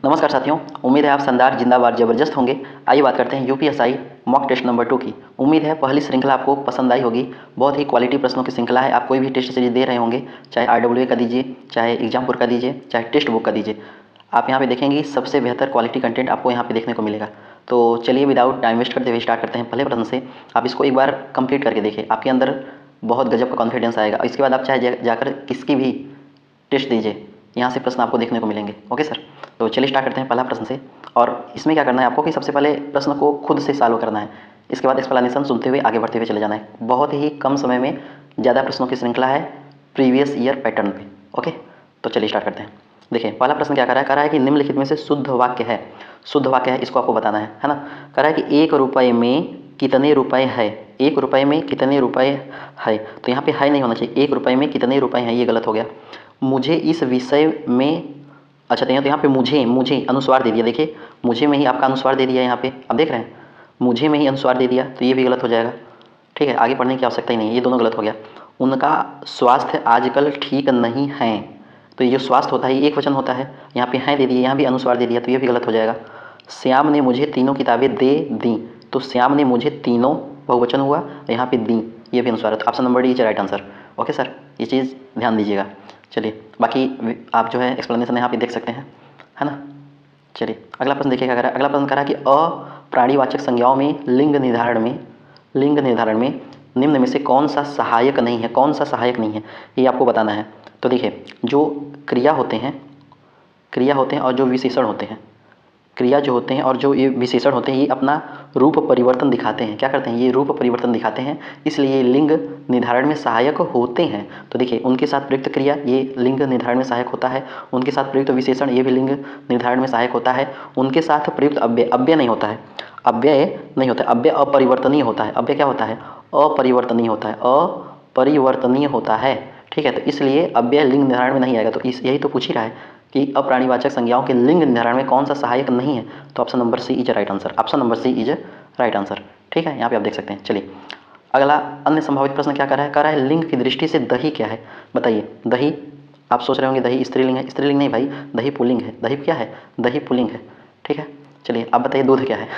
नमस्कार साथियों, उम्मीद है आप शानदार जिंदाबाद ज़बरदस्त होंगे। आइए बात करते हैं यूपीएसआई मॉक टेस्ट नंबर 2 की। उम्मीद है पहली श्रृंखला आपको पसंद आई होगी। बहुत ही क्वालिटी प्रश्नों की श्रृंखला है। आप कोई भी टेस्ट सीरीज दे रहे होंगे, चाहे आरडब्ल्यूए का दीजिए, चाहे एग्जामपुर का दीजिए, चाहे टेक्स्ट बुक का दीजिए, आप यहाँ पे देखेंगे सबसे बेहतर क्वालिटी कंटेंट आपको यहाँ पे देखने को मिलेगा। तो चलिए विदाउट टाइम वेस्ट करते हुए स्टार्ट करते हैं पहले प्रश्न से। आप इसको एक बार कंप्लीट करके देखिए, आपके अंदर बहुत गजब का कॉन्फिडेंस आएगा। इसके बाद आप चाहे जाकर किसकी भी टेस्ट दीजिए, यहाँ से प्रश्न आपको देखने को मिलेंगे। ओके सर, तो चलिए स्टार्ट करते हैं पहला प्रश्न से। और इसमें क्या करना है आपको कि सबसे पहले प्रश्न को खुद से सॉल्व करना है, इसके बाद एक्सप्लेनेशन सुनते हुए आगे बढ़ते हुए चले जाना है। बहुत ही कम समय में ज़्यादा प्रश्नों की श्रृंखला है प्रीवियस ईयर पैटर्न पे। ओके, तो चलिए स्टार्ट करते हैं। देखिए पहला प्रश्न क्या कह रहा है कि निम्नलिखित में से शुद्ध वाक्य है। शुद्ध वाक्य है, इसको आपको बताना है ना। कह रहा है कि 1 रुपये में कितने रुपए है। 1 रुपये में कितने रुपए है, तो यहाँ पे है नहीं होना चाहिए। 1 रुपये में कितने रुपए हैं, ये गलत हो गया। मुझे इस विषय में, अच्छा तो यहाँ पे मुझे अनुस्वार दे दिया। देखिए मुझे में ही आपका अनुस्वार दे दिया यहाँ पे, आप देख रहे हैं मुझे में ही अनुस्वार दे दिया, तो ये भी गलत हो जाएगा। ठीक है, आगे पढ़ने की आवश्यकता ही नहीं है, ये दोनों गलत हो गया। उनका स्वास्थ्य आजकल ठीक नहीं है, तो ये जो स्वास्थ्य होता है ये एक वचन होता है, यहाँ पे हैं दे दिए, यहाँ भी अनुस्वार दे दिया, तो ये भी गलत हो जाएगा। श्याम ने मुझे तीनों किताबें दे दी, तो श्याम ने मुझे तीनों बहुवचन हुआ, यहाँ पे दी, ये भी अनुस्वार है। तो option number D is right answer. Okay sir, ये चीज़ ध्यान दीजिएगा। चलिए बाकी आप जो है एक्सप्लेनेशन यहाँ पे देख सकते हैं, है ना। चलिए अगला प्रश्न देखिए क्या कह रहा है। अगला प्रश्न कह रहा है कि अप्राणीवाचक संज्ञाओं में लिंग निर्धारण में निम्न में से कौन सा सहायक नहीं है। कौन सा सहायक नहीं है ये आपको बताना है। तो देखिए जो क्रिया होते हैं और जो विशेषण होते हैं, क्रिया जो होते हैं और जो ये विशेषण होते हैं, ये अपना रूप परिवर्तन दिखाते हैं। क्या करते हैं, ये रूप परिवर्तन दिखाते हैं, इसलिए ये लिंग निर्धारण में सहायक होते हैं। तो देखिए उनके साथ प्रयुक्त क्रिया ये लिंग निर्धारण में सहायक होता है, उनके साथ प्रयुक्त विशेषण ये भी लिंग निर्धारण में सहायक होता है, उनके साथ प्रयुक्त अव्यय नहीं होता है, अव्यय अपरिवर्तनीय होता है। अव्यय क्या होता है, अपरिवर्तनीय होता है। ठीक है, तो इसलिए अव्यय लिंग निर्धारण में नहीं आएगा। तो यही तो पूछ ही रहा है कि अप्राणीवाचक संज्ञाओं के लिंग निर्धारण में कौन सा सहायक नहीं है, तो option number C is right answer. Option number C is right answer. ठीक है, यहाँ पे आप देख सकते हैं। चलिए अगला अन्य संभावित प्रश्न क्या कर रहा है लिंग की दृष्टि से दही क्या है, बताइए। दही, आप सोच रहे होंगे दही स्त्रीलिंग है, स्त्रीलिंग नहीं भाई, दही पुल्लिंग है। दही क्या है, दही पुल्लिंग है। ठीक है, चलिए आप बताइए दूध क्या है।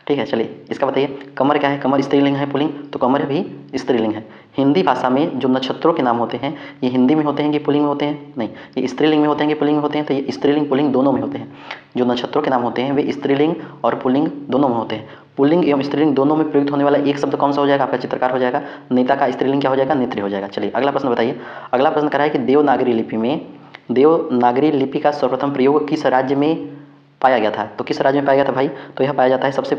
ठीक है, चलिए इसका बताइए। कमर क्या है, कमर स्त्रीलिंग है पुल्लिंग, तो कमर भी स्त्रीलिंग है। हिंदी भाषा में जो नक्षत्रों के नाम होते हैं, ये हिंदी में होते हैं कि पुल्लिंग में होते हैं, नहीं ये स्त्रीलिंग में होते हैं कि पुल्लिंग में होते हैं, तो ये स्त्रीलिंग पुल्लिंग दोनों में होते हैं। जो नक्षत्रों के नाम होते हैं वे स्त्रीलिंग और पुल्लिंग दोनों में होते हैं। पुल्लिंग एवं स्त्रीलिंग दोनों में प्रयुक्त होने वाला एक शब्द कौन सा हो जाएगा, आपका चित्रकार हो जाएगा। नेता का स्त्रीलिंग क्या हो जाएगा, नेत्री हो जाएगा। चलिए अगला प्रश्न बताइए। अगला प्रश्न करा है कि देवनागरी लिपि का सर्वप्रथम प्रयोग किस राज्य में पाया गया था। तो किस राज्य में पाया गया था भाई, तो यह पाया जाता है सबसे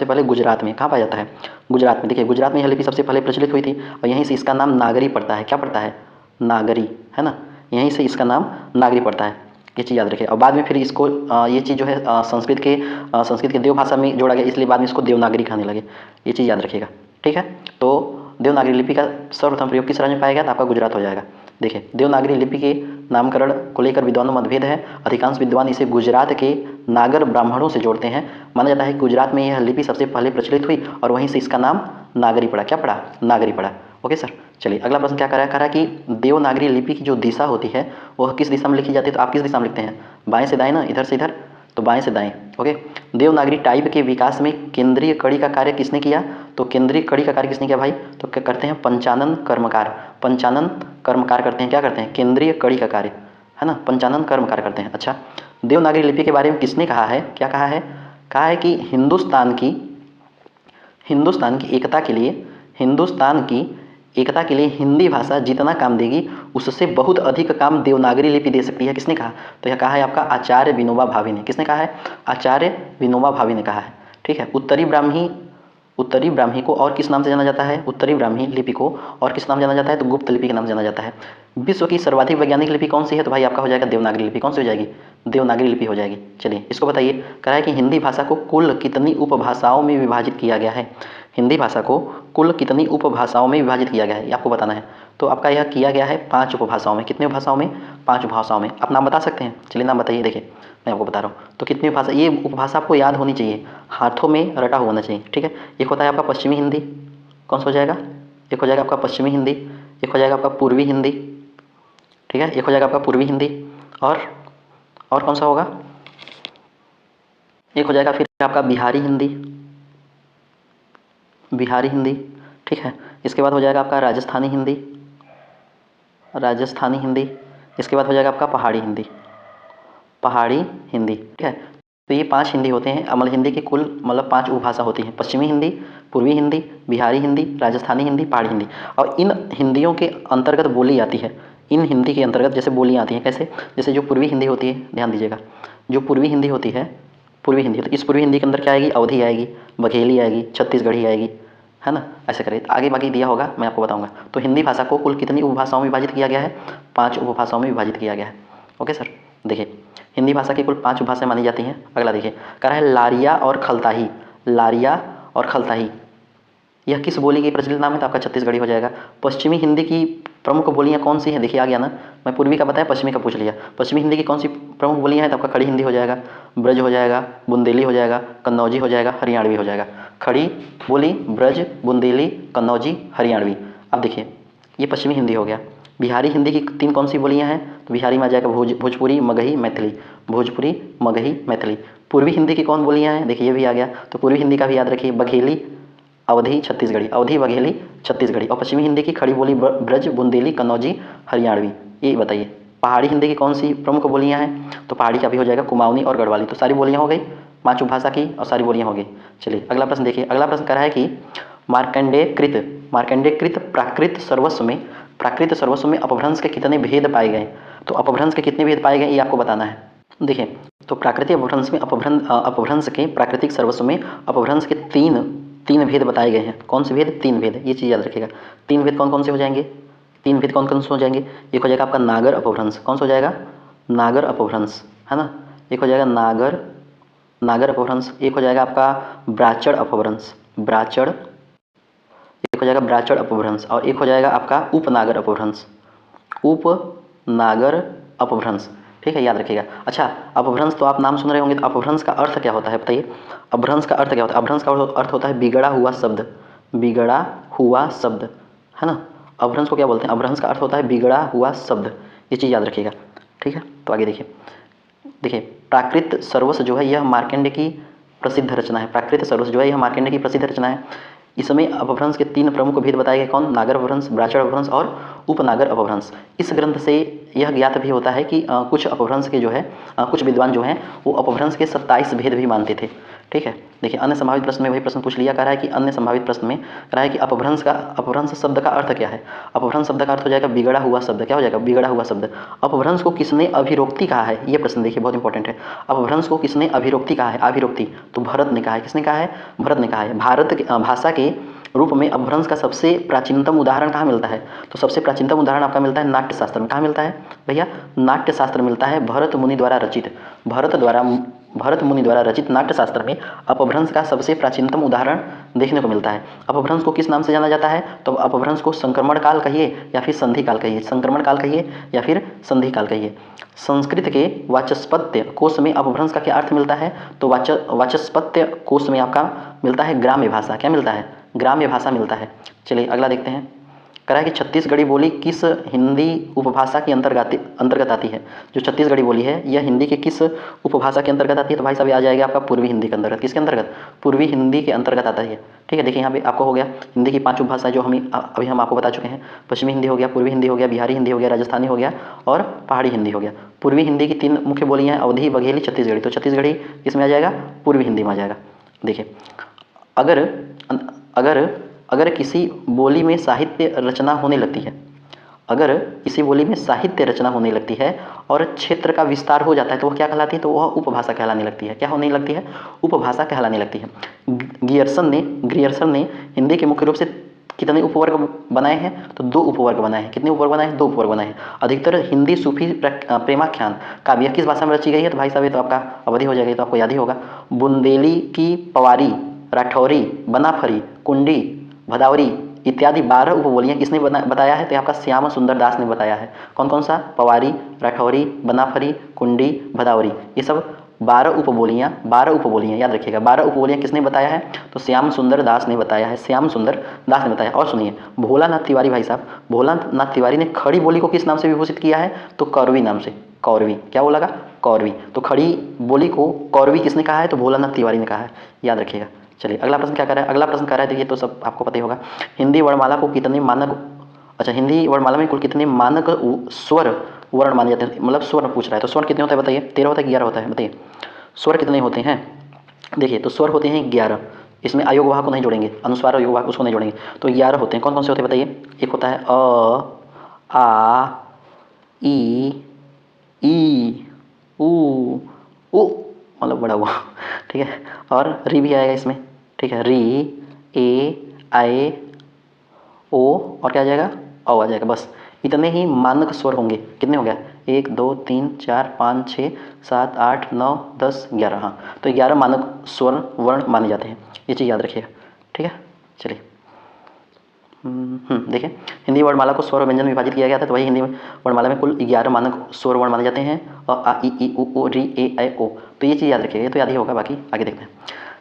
पहले गुजरात में। कहाँ पाया जाता है, गुजरात में। देखिए गुजरात में यह लिपि सबसे पहले प्रचलित हुई थी और यहीं से इसका नाम नागरी पड़ता है। क्या पड़ता है, नागरी, है ना, यहीं से इसका नाम नागरी पड़ता है। ये चीज़ याद रखिए। और बाद में फिर इसको ये चीज़ जो है संस्कृत के देव भाषा में जोड़ा गया, इसलिए बाद में इसको देवनागरी कहने लगे। ये चीज़ याद रखिएगा। ठीक है, तो देवनागरी लिपि का सर्वप्रथम प्रयोग किस राज्य में पाया गया, तो आपका गुजरात हो जाएगा। देखिए देवनागरी लिपि के नामकरण को लेकर विद्वानों में मतभेद है। अधिकांश विद्वान इसे गुजरात के नागर ब्राह्मणों से जोड़ते हैं। माना जाता है कि गुजरात में यह लिपि सबसे पहले प्रचलित हुई और वहीं से इसका नाम नागरी पड़ा। क्या पड़ा, नागरी पड़ा। ओके सर, चलिए अगला प्रश्न क्या कह रहा है कि देवनागरी लिपि की जो दिशा होती है वह किस दिशा में लिखी जाती है। तो आप किस दिशा में लिखते हैं, बाएं से दाएं ना, इधर से इधर, तो बाएं से दाएं। ओके, देवनागरी टाइप के विकास में केंद्रीय कड़ी का कार्य किसने किया, तो केंद्रीय कड़ी का कार्य किसने किया भाई, तो क्या करते हैं पंचानन कर्मकार। पंचानन कर्मकार करते हैं, क्या करते हैं, केंद्रीय कड़ी का कार्य, है ना, पंचानन कर्मकार करते हैं। अच्छा, देवनागरी लिपि के बारे में किसने कहा है, क्या कहा है, कहा है कि हिंदुस्तान की एकता के लिए हिंदी भाषा जितना काम देगी उससे बहुत अधिक काम देवनागरी लिपि दे सकती है। किसने कहा, तो यह कहा है आपका आचार्य विनोबा भावे ने। किसने कहा है, आचार्य विनोबा भावे ने कहा है। ठीक है, उत्तरी ब्राह्मी को और किस नाम से जाना जाता है, उत्तरी ब्राह्मी लिपि को और किस नाम जाना जाता है, तो गुप्त लिपि के नाम से जाना जाता है। विश्व की सर्वाधिक वैज्ञानिक लिपि कौन सी है, तो भाई आपका हो जाएगा देवनागरी लिपि। कौन सी हो जाएगी, देवनागरी लिपि हो जाएगी। चलिए इसको बताइए। कह रहा है कि हिंदी भाषा को कुल कितनी उपभाषाओं में विभाजित किया गया है। हिंदी भाषा को कुल कितनी उपभाषाओं में विभाजित किया गया है, ये आपको बताना है। तो आपका यह किया गया है 5 उपभाषाओं में। कितनी उपभाषाओं में, 5 उपभाषाओं में। आप नाम बता सकते हैं, चलिए नाम बताइए। देखिए मैं आपको बता रहा हूँ, तो कितनी भाषा, ये उपभाषा आपको याद होनी चाहिए, हाथों में रटा होना चाहिए। ठीक है, एक होता है आपका पश्चिमी हिंदी, कौन सा हो जाएगा, एक हो जाएगा आपका पश्चिमी हिंदी, एक हो जाएगा आपका पूर्वी हिंदी। ठीक है, एक हो जाएगा आपका पूर्वी हिंदी और कौन सा होगा, एक हो जाएगा फिर आपका बिहारी हिंदी, बिहारी हिंदी, ठीक है। इसके बाद हो जाएगा आपका राजस्थानी हिंदी, राजस्थानी हिंदी। इसके बाद हो जाएगा आपका पहाड़ी हिंदी, पहाड़ी हिंदी, ठीक है। तो ये 5 हिंदी होते हैं, मतलब हिंदी की कुल मतलब 5 उपभाषा होती हैं, पश्चिमी हिंदी, पूर्वी हिंदी, बिहारी हिंदी, राजस्थानी हिंदी, पहाड़ी हिंदी। और इन हिंदियों के अंतर्गत बोली आती है, इन हिंदी के अंतर्गत जैसे बोलियाँ आती हैं, कैसे, जैसे जो पूर्वी हिंदी होती है, ध्यान दीजिएगा, जो पूर्वी हिंदी होती है, पूर्वी हिंदी, तो इस पूर्वी हिंदी के अंदर क्या आएगी, अवधी आएगी, बघेली आएगी, छत्तीसगढ़ी आएगी, है ना। ऐसे करें, आगे बाकी दिया होगा मैं आपको बताऊंगा। तो हिंदी भाषा को कुल कितनी उपभाषाओं में विभाजित किया गया है, 5 उपभाषाओं में विभाजित किया गया है। ओके सर, देखिए हिंदी भाषा की कुल 5 उपभाषाएं मानी जाती हैं। अगला देखिए, कह रहा है लारिया और खलताही, लारिया और खलताही, यह किस बोली की प्रचलित नाम है, तो आपका छत्तीसगढ़ी हो जाएगा। पश्चिमी हिंदी की प्रमुख बोलियां कौन सी हैं, देखिए आ गया ना, मैं पूर्वी का बताया, पश्चिमी का पूछ लिया। पश्चिमी हिंदी की कौन सी प्रमुख बोलियां हैं, तो आपका खड़ी हिंदी हो जाएगा, ब्रज हो जाएगा, बुंदेली हो जाएगा, कन्नौजी हो जाएगा, हरियाणवी हो जाएगा। खड़ी बोली, ब्रज, बुंदेली, कन्नौजी, हरियाणवी। अब देखिए ये पश्चिमी हिंदी हो गया। बिहारी हिंदी की 3 कौन सी बोलियाँ हैं, तो बिहारी में आ जाएगा भोजपुरी, मगही, मैथिली, भोजपुरी, मगही, मैथिली। पूर्वी हिंदी की कौन बोलियाँ हैं, देखिए ये भी आ गया, तो पूर्वी हिंदी का भी याद रखिए, बघेली, अवधी, छत्तीसगढ़ी, अवधी, बघेली, छत्तीसगढ़ी। और पश्चिमी हिंदी की खड़ी बोली ब्रज, बुंदेली, कन्नौजी, हरियाणवी। ये बताइए पहाड़ी हिंदी की कौन सी प्रमुख बोलियां हैं, तो पहाड़ी का भी हो जाएगा कुमाऊनी और गढ़वाली। तो सारी बोलियां हो गई, 5 उपभाषा की और सारी बोलियां हो गई। चलिए अगला प्रश्न देखिए, अगला प्रश्न कह रहा है कि मार्कंडेयकृत प्राकृत सर्वस्व में, प्राकृत सर्वस्व में अपभ्रंश के कितने भेद पाए गए, तो अपभ्रंश के कितने भेद पाए गए ये आपको बताना है। देखिए तो प्राकृतिक अपभ्रंश में अपभ्रंश के प्राकृतिक सर्वस्व में अपभ्रंश के तीन भेद बताए गए हैं। कौन से भेद, 3 भेद, ये चीज़ याद रखिएगा। 3 भेद कौन कौन से हो जाएंगे, 3 भेद कौन कौन से हो जाएंगे, एक हो जाएगा आपका नागर अपभ्रंश, कौन सा हो जाएगा, नागर अपभ्रंश, है ना। एक हो जाएगा नागर अपभ्रंश, एक हो जाएगा आपका ब्राचड़ अपभ्रंश, ब्राचड़, एक हो जाएगा ब्राचड़ अपभ्रंश, और एक हो जाएगा आपका उपनागर अपभ्रंश, उपनागर अपभ्रंश, ठीक है, याद रखिएगा। अच्छा अपभ्रंश तो आप नाम सुन रहे होंगे, तो अपभ्रंश का अर्थ क्या होता है बताइए, अपभ्रंश का अर्थ क्या होता है, अपभ्रंश का अर्थ होता है बिगड़ा हुआ शब्द, बिगड़ा हुआ शब्द, है ना। अपभ्रंश को क्या बोलते हैं, अपभ्रंश का अर्थ होता है बिगड़ा हुआ शब्द, ये चीज़ याद रखिएगा, ठीक है। तो आगे देखिए, देखिए प्राकृत सर्वस्व जो है यह मार्कंडेय की प्रसिद्ध रचना है, प्राकृत सर्वस्व जो है यह मार्कंडेय की प्रसिद्ध रचना है। इसमें अपभ्रंश के 3 प्रमुख भेद बताए गए, कौन, नागर अपभ्रंश, ब्राचड़ अपभ्रंश और उपनागर अपभ्रंश। इस ग्रंथ से यह ज्ञात भी होता है कि कुछ अपभ्रंश के जो है कुछ विद्वान जो हैं वो अपभ्रंश के 27 भेद भी मानते थे, ठीक है। देखिए अन्य संभावित प्रश्न में वही प्रश्न पूछ लिया, कह रहा है कि अन्य संभावित प्रश्न में कह रहा है कि अपभ्रंश शब्द का अर्थ क्या है। अपभ्रंश शब्द का अर्थ हो जाएगा बिगड़ा हुआ शब्द, क्या हो जाएगा, बिगड़ा हुआ शब्द। अपभ्रंश को किसने अभिरोक्ति कहा है, ये प्रश्न देखिए बहुत इंपॉर्टेंट है। अपभ्रंश को किसने अभिरोक्ति कहा है, अभिरोक्ति, तो भरत ने कहा है, किसने कहा है, भरत ने कहा है। भारत की भाषा के रूप में अपभ्रंश का सबसे प्राचीनतम उदाहरण कहाँ मिलता है, तो सबसे प्राचीनतम उदाहरण आपका मिलता है नाट्य शास्त्र में। कहाँ मिलता है भैया, नाट्य शास्त्र मिलता है, भरत मुनि द्वारा रचित, भरत मुनि द्वारा रचित नाट्य शास्त्र में अपभ्रंश का सबसे प्राचीनतम उदाहरण देखने को मिलता है। अपभ्रंश को किस नाम से जाना जाता है, तो अपभ्रंश को संक्रमण काल कहिए या फिर संधि काल कहिए, संक्रमण काल कहिए या फिर संधि काल कहिए। संस्कृत के वाचस्पत्य कोश में अपभ्रंश का क्या अर्थ मिलता है, तो वाचस्पत्य कोश में आपका मिलता है ग्राम्य भाषा, क्या मिलता है, ग्राम्य भाषा मिलता है। चलिए अगला देखते हैं, कह रहा है कि छत्तीसगढ़ी बोली किस हिंदी उपभाषा के अंतर्गत आती है। जो छत्तीसगढ़ी बोली है यह हिंदी के किस उपभाषा के अंतर्गत आती है, तो भाई साहब आ जाएगा आपका पूर्वी हिंदी के अंतर्गत, किसके अंतर्गत, पूर्वी हिंदी के अंतर्गत आता है, ठीक है। देखिए यहाँ पे आपको हो गया हिंदी की 5 उपभाषाएं जो अभी हम आपको बता चुके हैं, पश्चिमी हिंदी हो गया, पूर्वी हिंदी हो गया, बिहारी हिंदी हो गया, राजस्थानी हो गया और पहाड़ी हिंदी हो गया। पूर्वी हिंदी की 3 मुख्य बोलियाँ अवधी, बघेली, छत्तीसगढ़ी, तो छत्तीसगढ़ी किसमें आ जाएगा, पूर्वी हिंदी में आ जाएगा। देखिए अगर किसी बोली में साहित्य रचना होने लगती है, अगर किसी बोली में साहित्य रचना होने लगती है और क्षेत्र का विस्तार हो जाता है तो वह क्या कहलाती है, तो वह उपभाषा कहलाने लगती है, क्या होने लगती है, उपभाषा कहलाने लगती है। ग्रियर्सन ने हिंदी के मुख्य रूप से कितने उपवर्ग बनाए हैं, तो 2 उपवर्ग बनाए हैं। कितने उपवर्ग बनाए हैं, 2 उपवर्ग बनाए हैं। अधिकतर हिंदी सूफी प्रेमाख्यान काव्य किस भाषा में रची गई है, तो भाई साहब ये तो आपका अवधि हो जाएगी, तो आपको याद ही होगा। बुंदेली की पवारी, राठौरी, बनाफरी, कुंडी, भदावरी इत्यादि 12 उपबोलियाँ किसने बताया है, तो आपका श्याम सुंदर दास ने बताया है। कौन कौन सा, पवारी, राठौरी, बनाफरी, कुंडी, भदावरी, ये सब 12 उपबोलियाँ याद रखिएगा। 12 उपबोलियाँ किसने बताया है, तो श्याम सुंदर दास ने बताया है, श्याम सुंदर दास ने बताया। और सुनिए भोलानाथ तिवारी, भाई साहब भोलानाथ तिवारी ने खड़ी बोली को किस नाम से विभूषित किया है, तो कौरवी नाम से, कौरवी, क्या बोला, कौरवी। तो खड़ी बोली को कौरवी किसने कहा है? तो भोलानाथ तिवारी ने कहा है, याद रखिएगा। चलिए अगला प्रश्न क्या कर रहा है? अगला प्रश्न कर रहा है, देखिए तो सब आपको पता ही होगा, हिंदी वर्णमाला को कितने मानक, अच्छा हिंदी वर्णमाला में कुल कितने मानक स्वर वर्ण माने जाते हैं? मतलब स्वर पूछ रहा है, तो स्वर कितने होते हैं बताइए? 13 होता है, 11 होता है, बताइए स्वर कितने होते हैं? देखिए तो स्वर होते हैं 11, इसमें अयोग वाह को नहीं जोड़ेंगे, अनुस्वार अयोग वाह उसको नहीं जोड़ेंगे, तो 11 होते हैं। कौन कौन से होते हैं बताइए? एक होता है अ, आ, ई, ऊ, उ, मतलब बड़ा हुआ, ठीक है। और री भी आएगा इसमें, ठीक है, री, ए, आए, ओ, और क्या आ जाएगा? औ आ जाएगा। बस इतने ही मानक स्वर होंगे। कितने हो गया? 1 2 3 4 5 6 7 8 9 10 11, हाँ तो 11 मानक स्वर वर्ण माने जाते हैं, ये चीज़ याद रखिएगा, ठीक है। चलिए देखिए हिंदी वर्णमाला को स्वर और व्यंजन में विभाजित किया गया था, तो वही हिंदी वर्णमाला में कुल 11 मानक स्वर वर्ण माने जाते हैं, और आ ई ई उ ऊ री ए ऐ ओ, तो ये चीज़ याद रखिएगा, ये तो याद ही होगा। बाकी आगे देखते हैं।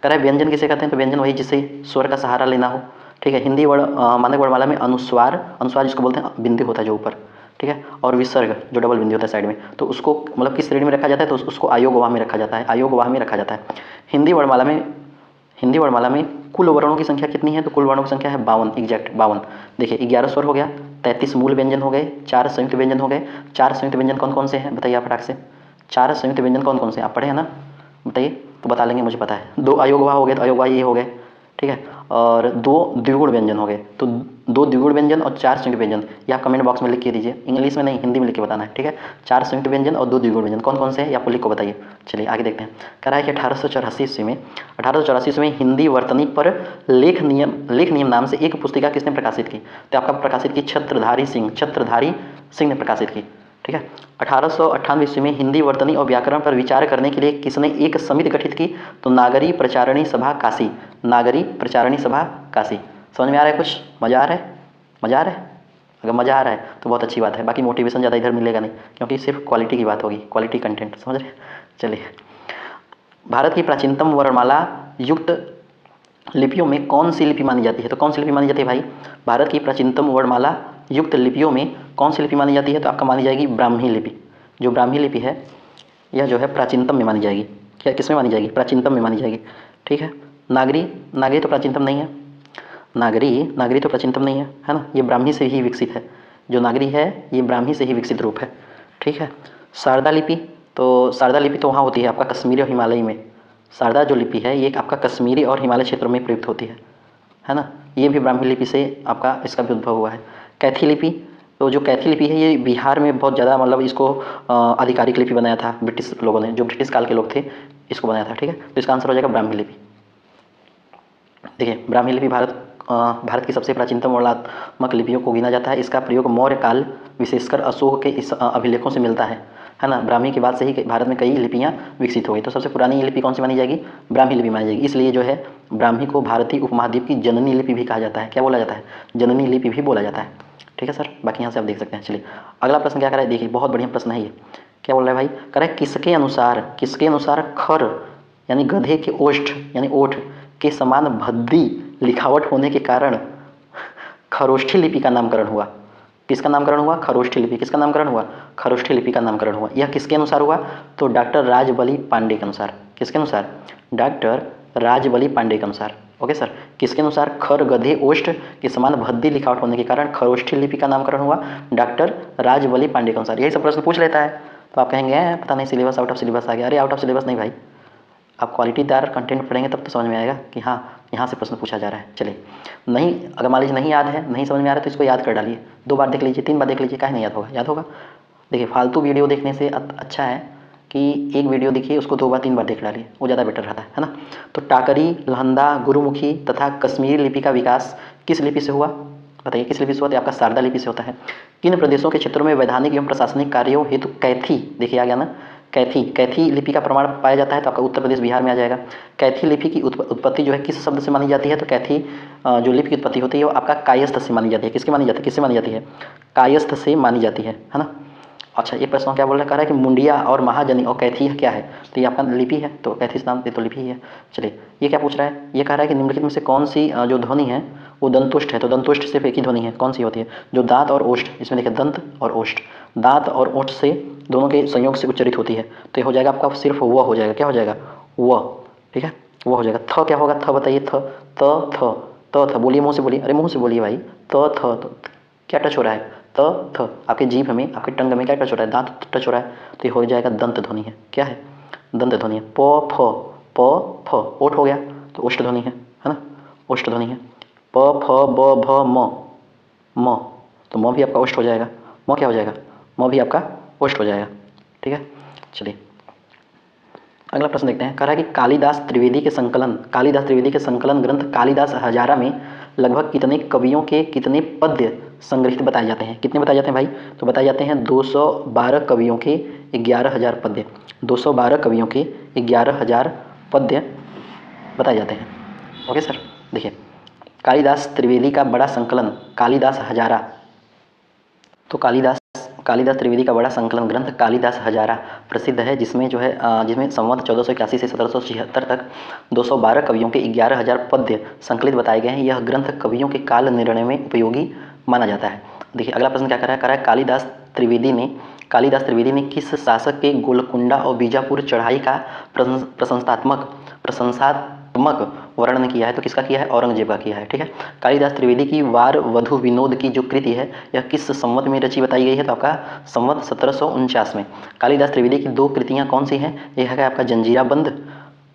कह रहा है व्यंजन किसे कहते हैं? तो व्यंजन वही जिससे स्वर का सहारा लेना हो, ठीक है। हिंदी मानक वर्णमाला में अनुस्वार, अनुस्वार जिसको बोलते हैं बिंदु होता है जो ऊपर, ठीक है, और विसर्ग जो डबल बिंदु होता है साइड में, तो उसको मतलब किस श्रेणी में रखा जाता है? तो उसको आयोग वाह में रखा जाता है, आयोग वाह में रखा जाता है। हिंदी वर्णमाला में कुल वर्णों की संख्या कितनी है? तो कुल वर्णों की संख्या है 52, एग्जैक्ट 52। देखिए 11 स्वर हो गया, 33 मूल व्यंजन हो गए, 4 संयुक्त व्यंजन हो गए। 4 संयुक्त व्यंजन कौन कौन से हैं बताइए आप फटाक से? 4 संयुक्त व्यंजन कौन कौन से हैं? आप पढ़े हैं ना, बताइए तो बता लेंगे, मुझे पता है। 2 अयोग वाह हो गए, तो अयोग वाह ये हो गए, ठीक है, और 2 द्विगुण व्यंजन हो गए, तो 2 द्विगुण व्यंजन और 4 संयुक्त व्यंजन, ये आप कमेंट बॉक्स में लिख के दीजिए, इंग्लिश में नहीं हिंदी में लिख के बताना है, ठीक है। 4 संयुक्त व्यंजन और 2 द्विगुण व्यंजन कौन कौन से हैं ये आपको लिख को बताइए। चलिए आगे देखते हैं। कह रहा है कि 1884 ईस्वी में हिंदी वर्तनी पर लेख नियम नाम से एक पुस्तिका किसने प्रकाशित की? तो आपका प्रकाशित की छत्रधारी सिंह ने प्रकाशित की, ठीक है। 1898 ईस्वी में हिंदी वर्तनी और व्याकरण पर विचार करने के लिए किसने एक समिति गठित की? तो नागरी प्रचारणी सभा काशी, नागरी प्रचारणी सभा काशी। समझ में आ रहा है कुछ? मज़ा आ रहा है? मज़ा आ रहा है? अगर मज़ा आ रहा है तो बहुत अच्छी बात है, बाकी मोटिवेशन ज़्यादा इधर मिलेगा नहीं, क्योंकि सिर्फ क्वालिटी की बात होगी, क्वालिटी कंटेंट, समझ रहे? चलिए भारत की प्राचीनतम वर्णमाला युक्त लिपियों में कौन सी लिपि मानी जाती है? तो कौन सी लिपि मानी जाती है भाई? भारत की प्राचीनतम वर्णमाला युक्त लिपियों में कौन सी लिपि मानी जाती है? तो आपका मानी जाएगी ब्राह्मी लिपि। जो ब्राह्मी लिपि है यह जो है प्राचीनतम में मानी जाएगी। क्या किस में मानी जाएगी? प्राचीनतम में मानी जाएगी, ठीक है। नागरी तो प्राचीनतम नहीं है, नागरी तो प्राचीनतम नहीं है ना, ये ब्राह्मी से ही विकसित है। जो नागरी है ये ब्राह्मी से ही विकसित रूप है, ठीक है। शारदा लिपि तो वहाँ होती है आपका कश्मीरी और हिमालयी में। शारदा जो लिपि है ये आपका कश्मीरी और हिमालय क्षेत्रों में प्रयुक्त होती है ना, ये भी ब्राह्मी लिपि से आपका इसका भी उद्भव हुआ है। कैथी लिपि, तो जो कैथी लिपि है ये बिहार में बहुत ज़्यादा, मतलब इसको आधिकारिक लिपि बनाया था ब्रिटिश लोगों ने, जो ब्रिटिश काल के लोग थे इसको बनाया था, ठीक है। तो इसका आंसर हो जाएगा ब्राह्मी लिपि। देखिए ब्राह्मी लिपि भारत की सबसे प्राचीनतम वर्णनात्मक लिपियों को गिना जाता है। इसका प्रयोग मौर्य काल विशेषकर अशोक के इस अभिलेखों से मिलता है ना। ब्राह्मी के बाद से ही भारत में कई लिपियाँ विकसित हो गई, तो सबसे पुरानी ये लिपि कौन सी मानी जाएगी? ब्राह्मी लिपि मानी जाएगी। इसलिए जो है ब्राह्मी को भारतीय उपमहाद्वीप की जननी लिपि भी कहा जाता है। क्या बोला जाता है? जननी लिपि भी बोला जाता है, ठीक है सर। बाकी यहाँ से आप देख सकते हैं। चलिए अगला प्रश्न क्या करा है, देखिए बहुत बढ़िया प्रश्न है ये। क्या बोल रहा है भाई? कह रहा है किसके अनुसार खर यानी गधे के ओष्ठ यानी ओठ के समान भद्दी लिखावट होने के कारण खरोष्ठी लिपि का नामकरण हुआ? किसका नामकरण हुआ? खरोष्ठी लिपि। किसका नामकरण हुआ? खरोष्ठी लिपि का नामकरण हुआ। यह किसके अनुसार हुआ? तो डॉक्टर राजबली पांडे के अनुसार। किसके अनुसार? डॉक्टर राजबली पांडे के अनुसार। ओके सर, किसके अनुसार? खर गधे ओष्ठ के समान भद्दी लिखावट होने के कारण खरोष्ठी लिपि का नामकरण हुआ, डॉक्टर राजबली पांडे के अनुसार। यही सब प्रश्न पूछ लेता है, तो आप कहेंगे पता नहीं सिलेबस आउट ऑफ सिलेबस आ गया। अरे आउट ऑफ सिलेबस नहीं भाई, आप क्वालिटीदार कंटेंट पढ़ेंगे तब तो समझ में आएगा कि हाँ यहाँ से प्रश्न पूछा जा रहा है। चलिए नहीं, अगर मान लीजिए नहीं याद है, नहीं समझ में आ रहा है, तो इसको याद कर डालिए। 2 बार देख लीजिए, 3 बार देख लीजिए, काहे नहीं याद होगा? याद होगा। देखिए फालतू वीडियो देखने से अच्छा है कि एक वीडियो देखिए उसको 2 बार 3 बार देख डालिए, वो ज़्यादा बेटर रहता है ना। तो टाकरी, लहंदा, गुरुमुखी तथा कश्मीरी लिपि का विकास किस लिपि से हुआ? बताइए किस लिपि से हुआ? तो आपका शारदा लिपि से होता है। किन प्रदेशों के क्षेत्रों में वैधानिक एवं प्रशासनिक कार्यों हेतु कैथी, देखिए आ गया ना, कैथी लिपि का प्रमाण पाया जाता है? तो आपका उत्तर प्रदेश बिहार में आ जाएगा। कैथी लिपि की उत्पत्ति जो है किस शब्द से मानी जाती है? तो कैथी जो लिपि की उत्पत्ति होती है वो आपका कायस्थ से मानी जाती है। किससे मानी जाती है? कायस्थ से मानी जाती है ना। अच्छा ये प्रश्न क्या बोल रहा है? कह रहा है कि मुंडिया और महाजनी और कैथी क्या है? तो ये आपका लिपि है, तो कैथी नाम ये तो लिपि ही है। चलिए ये क्या पूछ रहा है? ये कह रहा है कि निम्नलिखित में से कौन सी जो ध्वनि है वो दंतुष्ट है, तो दंतुष्ट सिर्फ एक ही ध्वनि है, कौन सी होती है, जो दांत और ओष्ठ, इसमें देखिए दंत और ओष्ठ, दांत और ओष्ठ से दोनों के संयोग से उच्चरित होती है, तो ये हो जाएगा आपका सिर्फ व हो जाएगा, क्या हो जाएगा, व, ठीक है, वो हो जाएगा। थ क्या होगा, थ बताइए, थ, त थ, त थ, बोलिए मुँह से बोलिए, अरे मुँह से बोलिए भाई, त थ, तो क्या टच हो रहा है, त थ, आपके जीभ में, आपके टंग में क्या टच हो रहा है, दांत टच हो रहा है, तो ये हो जाएगा दंत ध्वनि है, क्या है, दंत ध्वनि है। प फ, प फ, ओठ हो गया तो ओष्ठ ध्वनि है ना, ओष्ठ ध्वनि है। प फ ब भ म, म, तो म भी आपका ओष्ठ हो जाएगा, म क्या हो जाएगा, म भी आपका ओष्ठ हो जाएगा, ठीक है। चलिए अगला प्रश्न देखते हैं, कह रहा है कि कालिदास त्रिवेदी के संकलन ग्रंथ कालिदास हजारा में लगभग कितने कवियों के कितने पद्य संग्रहित बताए जाते हैं, कितने बताए जाते हैं भाई, तो बताए जाते हैं 212 कवियों के 11,000 पद्य, 212 कवियों के 11,000 पद्य बताए जाते हैं। ओके सर, देखिए कालिदास त्रिवेदी का बड़ा संकलन कालिदास हजारा, तो कालिदास त्रिवेदी का बड़ा संकलन ग्रंथ कालिदास हजारा प्रसिद्ध है, जिसमें जो है जिसमें संवत 1481 से 1776 तक 212 कवियों के 11,000 पद्य संकलित बताए गए हैं। यह ग्रंथ कवियों के काल निर्णय में उपयोगी माना जाता है। देखिए अगला प्रश्न क्या कर रहा है, कालिदास त्रिवेदी ने किस शासक के गोलकुंडा और बीजापुर चढ़ाई का प्रशंसात्मक वर्णन किया है, तो किसका किया है, औरंगजेब का किया है, ठीक है। कालिदास त्रिवेदी की वार वधु विनोद की जो कृति है यह किस संवत में रची बताई गई है, तो आपका संवत 1749 में। कालिदास त्रिवेदी की दो कृतियाँ कौन सी हैं, एक है आपका जंजीरा बंद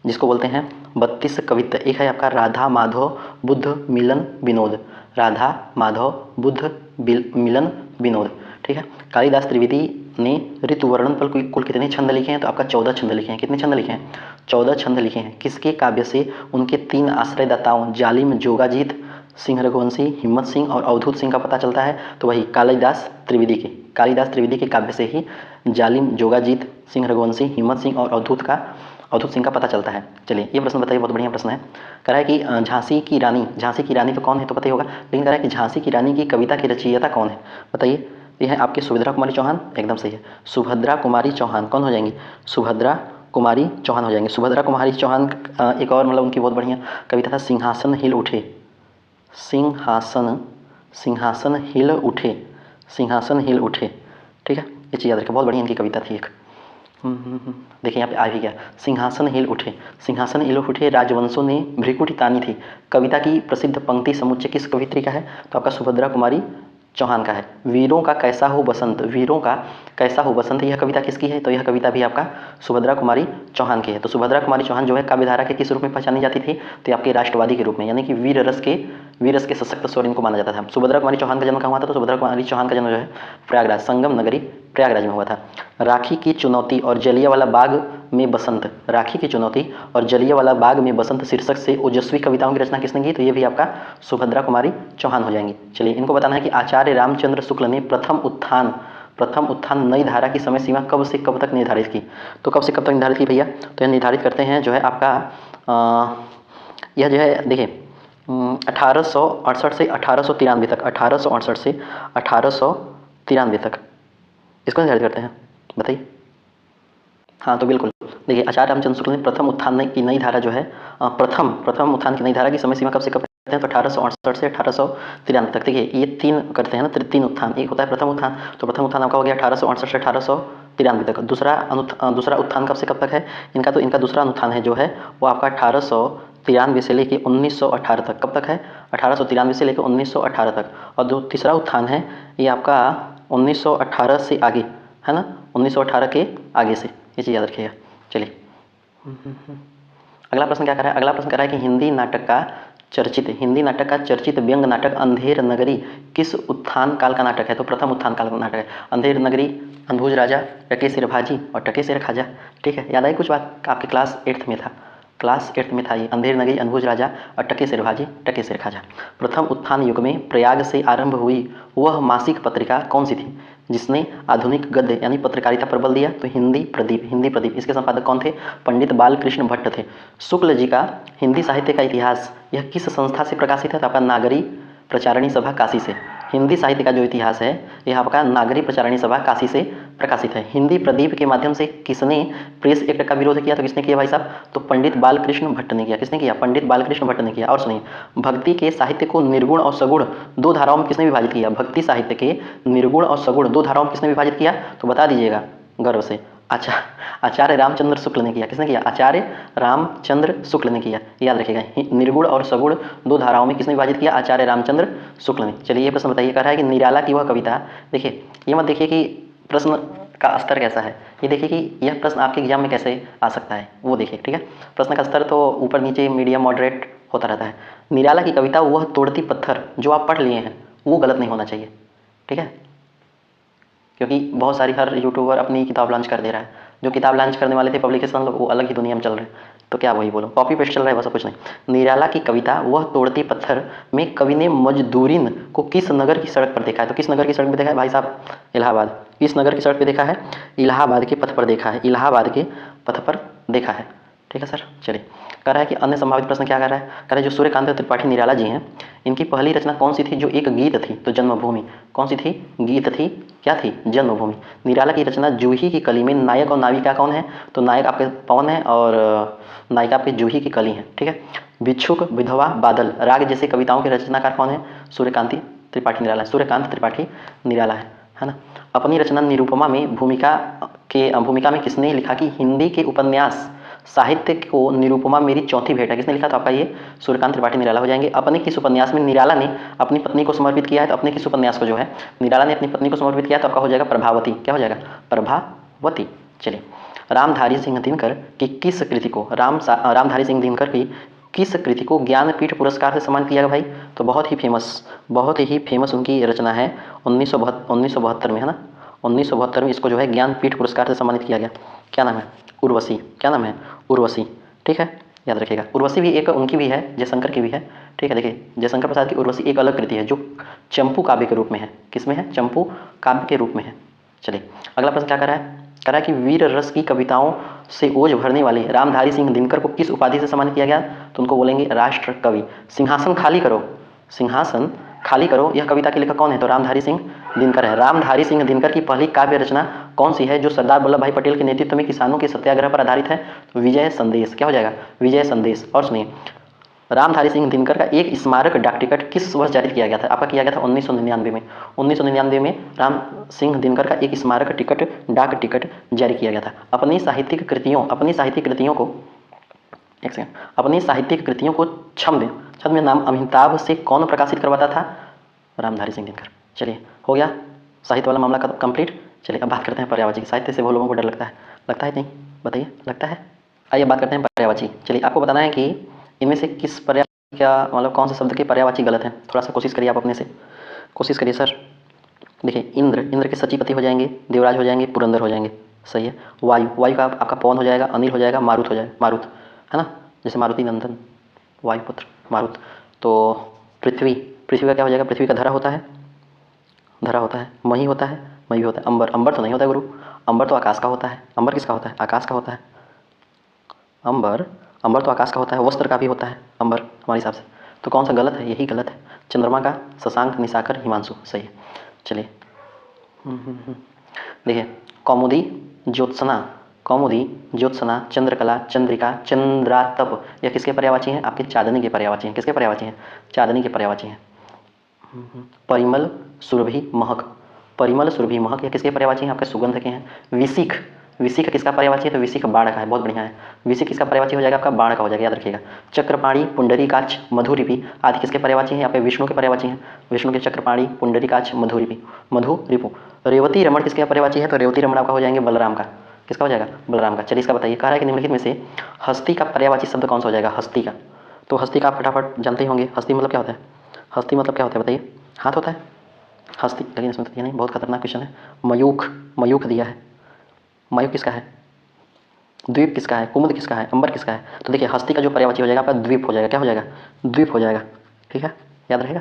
जिसको बोलते हैं 32 कवित्त, एक है आपका राधा माधव बुद्ध मिलन विनोद, राधा माधव बुद्ध मिलन विनोद, ठीक है। कालिदास त्रिवेदी ने ऋतु वर्णन पर कुल कितने छंद लिखे हैं, तो आपका 14 छंद लिखे हैं, कितने छंद लिखे हैं, 14 छंद लिखे हैं। किसके काव्य से उनके 3 आश्रयदाताओं जालिम जोगाजीत सिंह रघुवंशी, हिम्मत सिंह और अवधूत सिंह का पता चलता है, तो वही कालिदास त्रिवेदी के काव्य से ही जालिम जोगाजीत सिंह रघुवंशी, हिम्मत सिंह और अवधूत सिंह का पता चलता है। चलिए ये प्रश्न बताइए, बहुत बढ़िया प्रश्न है। कह रहा है कि झांसी की रानी तो कौन है, तो पता ही होगा, लेकिन कह रहा है कि झांसी की रानी की कविता की रचयिता कौन है, बताइए। ये है आपके सुभद्रा कुमारी चौहान, एकदम सही है, सुभद्रा कुमारी चौहान कौन हो जाएंगी, सुभद्रा कुमारी चौहान हो जाएंगे। सुभद्रा कुमारी चौहान एक और मतलब उनकी बहुत बढ़िया कविता था, सिंहासन हिल उठे, सिंहासन हिल उठे, ठीक है, ये चीज़ याद रखें, बहुत बढ़िया इनकी कविता थी एक। देखिए यहाँ पे आ भी गया, सिंहासन हिल उठे राजवंशों ने भ्रिकुटी तानी थी, कविता की प्रसिद्ध पंक्ति समुच्चय किस कवित्री का है, तो आपका सुभद्रा कुमारी चौहान का है। वीरों का कैसा हो बसंत, यह कविता किसकी है, तो यह कविता भी आपका सुभद्रा कुमारी चौहान की है। तो सुभद्रा कुमारी चौहान जो है काव्यधारा के किस रूप में पहचानी जाती थी, तो आपके राष्ट्रवादी के रूप में, यानी कि वीर रस के सशक्त स्वर इनको माना जाता था। सुभद्रा कुमारी चौहान का जन्म कहाँ हुआ था, तो सुभद्रा कुमारी चौहान का जन्म जो है प्रयागराज, संगम नगरी प्रयागराज में हुआ था। राखी की चुनौती और जलियांवाला बाग में बसंत शीर्षक से ओजस्वी कविताओं की रचना किसने की, तो ये भी आपका सुभद्रा कुमारी चौहान हो जाएंगी। चलिए इनको बताना है कि आचार्य रामचंद्र शुक्ल ने प्रथम उत्थान नई धारा की समय सीमा कब से कब तक निर्धारित की, तो कब से कब तक निर्धारित की भैया, तो यह निर्धारित करते हैं जो है आपका यह जो है देखिए 1868 से 1893 तक, 1868 से 1893 तक इसको निर्धारित करते हैं, बताइए। हाँ तो बिल्कुल, देखिए आचार्य रामचंद्र शुक्ल ने प्रथम उत्थान की नई धारा जो है प्रथम उत्थान की नई धारा की समय सीमा कब से कब करते हैं, तो 1868 से 1893 तक। देखिए ये 3 करते हैं ना, 3 उत्थान, एक होता है प्रथम उत्थान, तो प्रथम उत्थान आपका हो गया 1868 से 1893 तक। दूसरा उत्थान कब से कब तक है इनका दूसरा उत्थान है जो है वो आपका 1893 से लेके 1918 तक, कब तक है, 1893 से लेकर 1918 तक। और जो तीसरा उत्थान है ये आपका 1918 से आगे है ना, 1918 के आगे से, ये चीज़ याद रखिएगा। चलिए अगला प्रश्न क्या कर रहा है, अगला प्रश्न कर रहा है कि हिंदी नाटक का चर्चित व्यंग नाटक अंधेर नगरी किस उत्थान काल का नाटक है, तो प्रथम उत्थान काल का नाटक है। अंधेर नगरी, अनभुज राजा, टके सिर भाजी और टके सिर खाजा, ठीक है, याद आई कुछ बात, आपके क्लास 8th में था ये, अंधेर नगरी, अनभुज राजा और टके सिर भाजी टके सिर खाजा। प्रथम उत्थान युग में प्रयाग से आरंभ हुई वह मासिक पत्रिका कौन सी थी जिसने आधुनिक गद्य यानी पत्रकारिता पर बल दिया, तो हिंदी प्रदीप। इसके संपादक कौन थे, पंडित बालकृष्ण भट्ट थे। शुक्ल जी का हिंदी साहित्य का इतिहास यह किस संस्था से प्रकाशित है, तो आपका नागरी प्रचारणी सभा काशी से। हिंदी साहित्य का जो इतिहास है यह आपका नागरी प्रचारणी सभा काशी से प्रकाशित है। हिंदी प्रदीप के माध्यम से किसने प्रेस एक्ट का विरोध किया? तो किसने किया भाई साहब? तो पंडित बालकृष्ण भट्ट ने किया। किसने किया? पंडित बालकृष्ण भट्ट ने किया। और सुनिए, भक्ति के साहित्य को निर्गुण और सगुण दो धाराओं में किसने विभाजित किया? भक्ति साहित्य के निर्गुण और सगुण दो धाराओं में किसने विभाजित किया? तो बता दीजिएगा गर्व से। अच्छा, आचार्य रामचंद्र शुक्ल ने किया। किसने किया? आचार्य रामचंद्र शुक्ल ने किया। याद रखिएगा, निर्गुण और सगुण दो धाराओं में किसने विभाजित किया? आचार्य रामचंद्र शुक्ल ने। चलिए ये प्रश्न बताइए, कह रहा है कि निराला की वह कविता, देखिए ये मत देखिए कि प्रश्न का स्तर कैसा है, ये देखिए कि यह प्रश्न आपके एग्जाम में कैसे आ सकता है, वो देखिए। ठीक है, प्रश्न का स्तर तो ऊपर नीचे मीडियम मॉडरेट होता रहता है। निराला की कविता वह तोड़ती पत्थर जो आप पढ़ लिए हैं वो गलत नहीं होना चाहिए। ठीक है, क्योंकि बहुत सारी हर यूट्यूबर अपनी किताब लॉन्च कर दे रहा है। जो किताब लॉन्च करने वाले थे पब्लिकेशन वो अलग ही दुनिया में चल रहे हैं, तो क्या वही बोलो, कॉपी पेस्ट चल रहा है, बस कुछ नहीं। निराला की कविता वह तोड़ती पत्थर में कवि ने मजदूरीन को किस नगर की सड़क पर देखा है? तो किस नगर की सड़क पर देखा है भाई साहब? इलाहाबाद। किस नगर की सड़क पर देखा है? इलाहाबाद के पथ पर देखा है। इलाहाबाद के पथ पर देखा है। ठीक है सर, चलिए। कह रहा है कि अन्य संभावित प्रश्न क्या कर रहा है? कह रहा है जो सूर्यकांत त्रिपाठी निराला जी हैं, इनकी पहली रचना कौन सी थी जो एक गीत थी? तो जन्मभूमि। कौन सी थी? गीत थी। क्या थी? जन्मभूमि। निराला की रचना जूही की कली में नायक और नाविका कौन है? तो नायक आपके पवन है और नायिका आपके जूही की कली है। ठीक है, भिक्षुक, विधवा, बादल, राग जैसे कविताओं के रचनाकार कौन है? सूर्यकांत त्रिपाठी निराला। सूर्यकांत त्रिपाठी निराला है ना। अपनी रचना निरूपमा में भूमिका में किसने लिखा कि हिंदी के उपन्यास साहित्य को निरूपमा मेरी चौथी भेंट है? किसने लिखा? तो आपका ये सूर्यकांत त्रिपाठी निराला हो जाएंगे। अपने किस उपन्यास में निराला ने अपनी पत्नी को समर्पित किया है? तो अपने किस उपन्यास को जो है निराला ने अपनी पत्नी को समर्पित किया, तो आपका हो जाएगा प्रभावती। क्या हो जाएगा? प्रभावती। चलिए, रामधारी सिंह दिनकर की किस कृति को रामधारी सिंह दिनकर की किस कृति को ज्ञानपीठ पुरस्कार से सम्मानित किया गया भाई? तो बहुत ही फेमस उनकी रचना है 1972 में, है ना। 1972 में इसको जो है ज्ञानपीठ पुरस्कार से सम्मानित किया गया। क्या नाम है? उर्वशी। क्या नाम है? उर्वशी। ठीक है, याद रखिएगा। उर्वशी भी एक उनकी भी है, जयशंकर की भी है। ठीक है, देखिए जयशंकर प्रसाद की उर्वशी एक अलग कृति है जो चंपू काव्य के रूप में है। किसमें है? चंपू काव्य के रूप में है। चलिए, अगला प्रश्न क्या कर रहा है? कह रहा है कि वीर रस की कविताओं से ओज भरने वाले रामधारी सिंह दिनकर को किस उपाधि से सम्मानित किया गया? तो उनको बोलेंगे राष्ट्र कवि। सिंहासन खाली करो, सिंहासन खाली करो, यह कविता के लेखक कौन है? तो रामधारी सिंह दिनकर है। रामधारी सिंह दिनकर की पहली काव्य रचना कौन सी है जो सरदार वल्लभ भाई पटेल के नेतृत्व में किसानों के सत्याग्रह पर आधारित है? तो विजय संदेश। क्या हो जाएगा? विजय संदेश। और सुनिए, रामधारी सिंह दिनकर का एक स्मारक डाक टिकट किस वर्ष जारी किया गया था? आपका किया गया था 1999 में। 1999 में राम सिंह दिनकर का एक स्मारक डाक टिकट जारी किया गया था। अपनी साहित्यिक कृतियों को छद्म में नाम अमिताभ से कौन प्रकाशित करवाता था? रामधारी सिंह दिनकर। चलिए, हो गया साहित्य वाला मामला कंप्लीट। चलिए अब बात करते हैं पर्यायवाची। साहित्य से बहुत लोगों को डर लगता है नहीं? बताइए, लगता है? आइए बात करते हैं पर्यायवाची। चलिए, आपको बताना है कि इनमें से किस पर्यायवाची का मतलब कौन से शब्द के पर्यायवाची गलत है। थोड़ा सा कोशिश करिए, आप अपने से कोशिश करिए सर। देखिए, इंद्र के सचिपति हो जाएंगे, देवराज हो जाएंगे, पुरंदर हो जाएंगे। सही है। वायु का आपका पवन हो जाएगा, अनिल हो जाएगा, मारुत हो जाएगा। मारुत है ना, जैसे मारुति नंदन, वायुपुत्र मारुत। तो पृथ्वी का क्या हो जाएगा? पृथ्वी का धरा होता है, मही होता है, मही भी होता है। अंबर तो नहीं होता है गुरु, अंबर तो आकाश का होता है। अंबर किसका होता है? आकाश का होता है। अंबर तो आकाश का होता है, वस्त्र का भी होता है अंबर हमारे हिसाब से। तो कौन सा गलत है? यही गलत है। चंद्रमा का शशांक, निशाकर, हिमांशु। सही है। चलिए, देखिए, कौमुदी, ज्योत्सना, चंद्रकला, चंद्रिका, चंद्रातप, यह किसके पर्यायवाची हैं? आपके चांदनी के पर्यायवाची हैं। किसके पर्यायवाची हैं? चांदनी के पर्यायवाची हैं। परिमल, सुरभि, महक, यह किसके पर्यायवाची हैं? आपके सुगंध के हैं। विशिख किसका पर्यायवाची है? तो विशिख बाण का है। बहुत बढ़िया है। विशिख किसका पर्यायवाची हो जाएगा? आपका बाण का हो जाएगा, याद रखिएगा। चक्रपाणी, पुंडरीकाक्ष, मधुरिपि आदि किसके पर्यायवाची हैं? आपके विष्णु के पर्यायवाची हैं। विष्णु के चक्रपाणी, पुंडरीकाक्ष, मधुरिपु। रेवती रमण किसके पर्यायवाची है? तो रेवती रमण आपका हो जाएंगे बलराम का। किसका हो जाएगा? बलराम का। चलिए इसका बताइए। कह रहा है कि निम्नलिखित में से हस्ती का पर्यायवाची शब्द कौन सा हो जाएगा? हस्ती का। तो हस्ती का आप फटाफट जानते ही होंगे। हस्ती मतलब क्या होता है? हस्ती मतलब क्या होता है बताइए? हाथ होता है हस्ती, लेकिन इसमें तो ये नहीं, बहुत खतरनाक क्वेश्चन है। मयूख दिया है। मयूख किसका है? द्वीप किसका है? कुमुद किसका है? अंबर किसका है? तो देखिए, हस्ती का जो पर्यायवाची हो जाएगा आपका द्वीप हो जाएगा। क्या हो जाएगा? द्वीप हो जाएगा। ठीक है, याद रहेगा।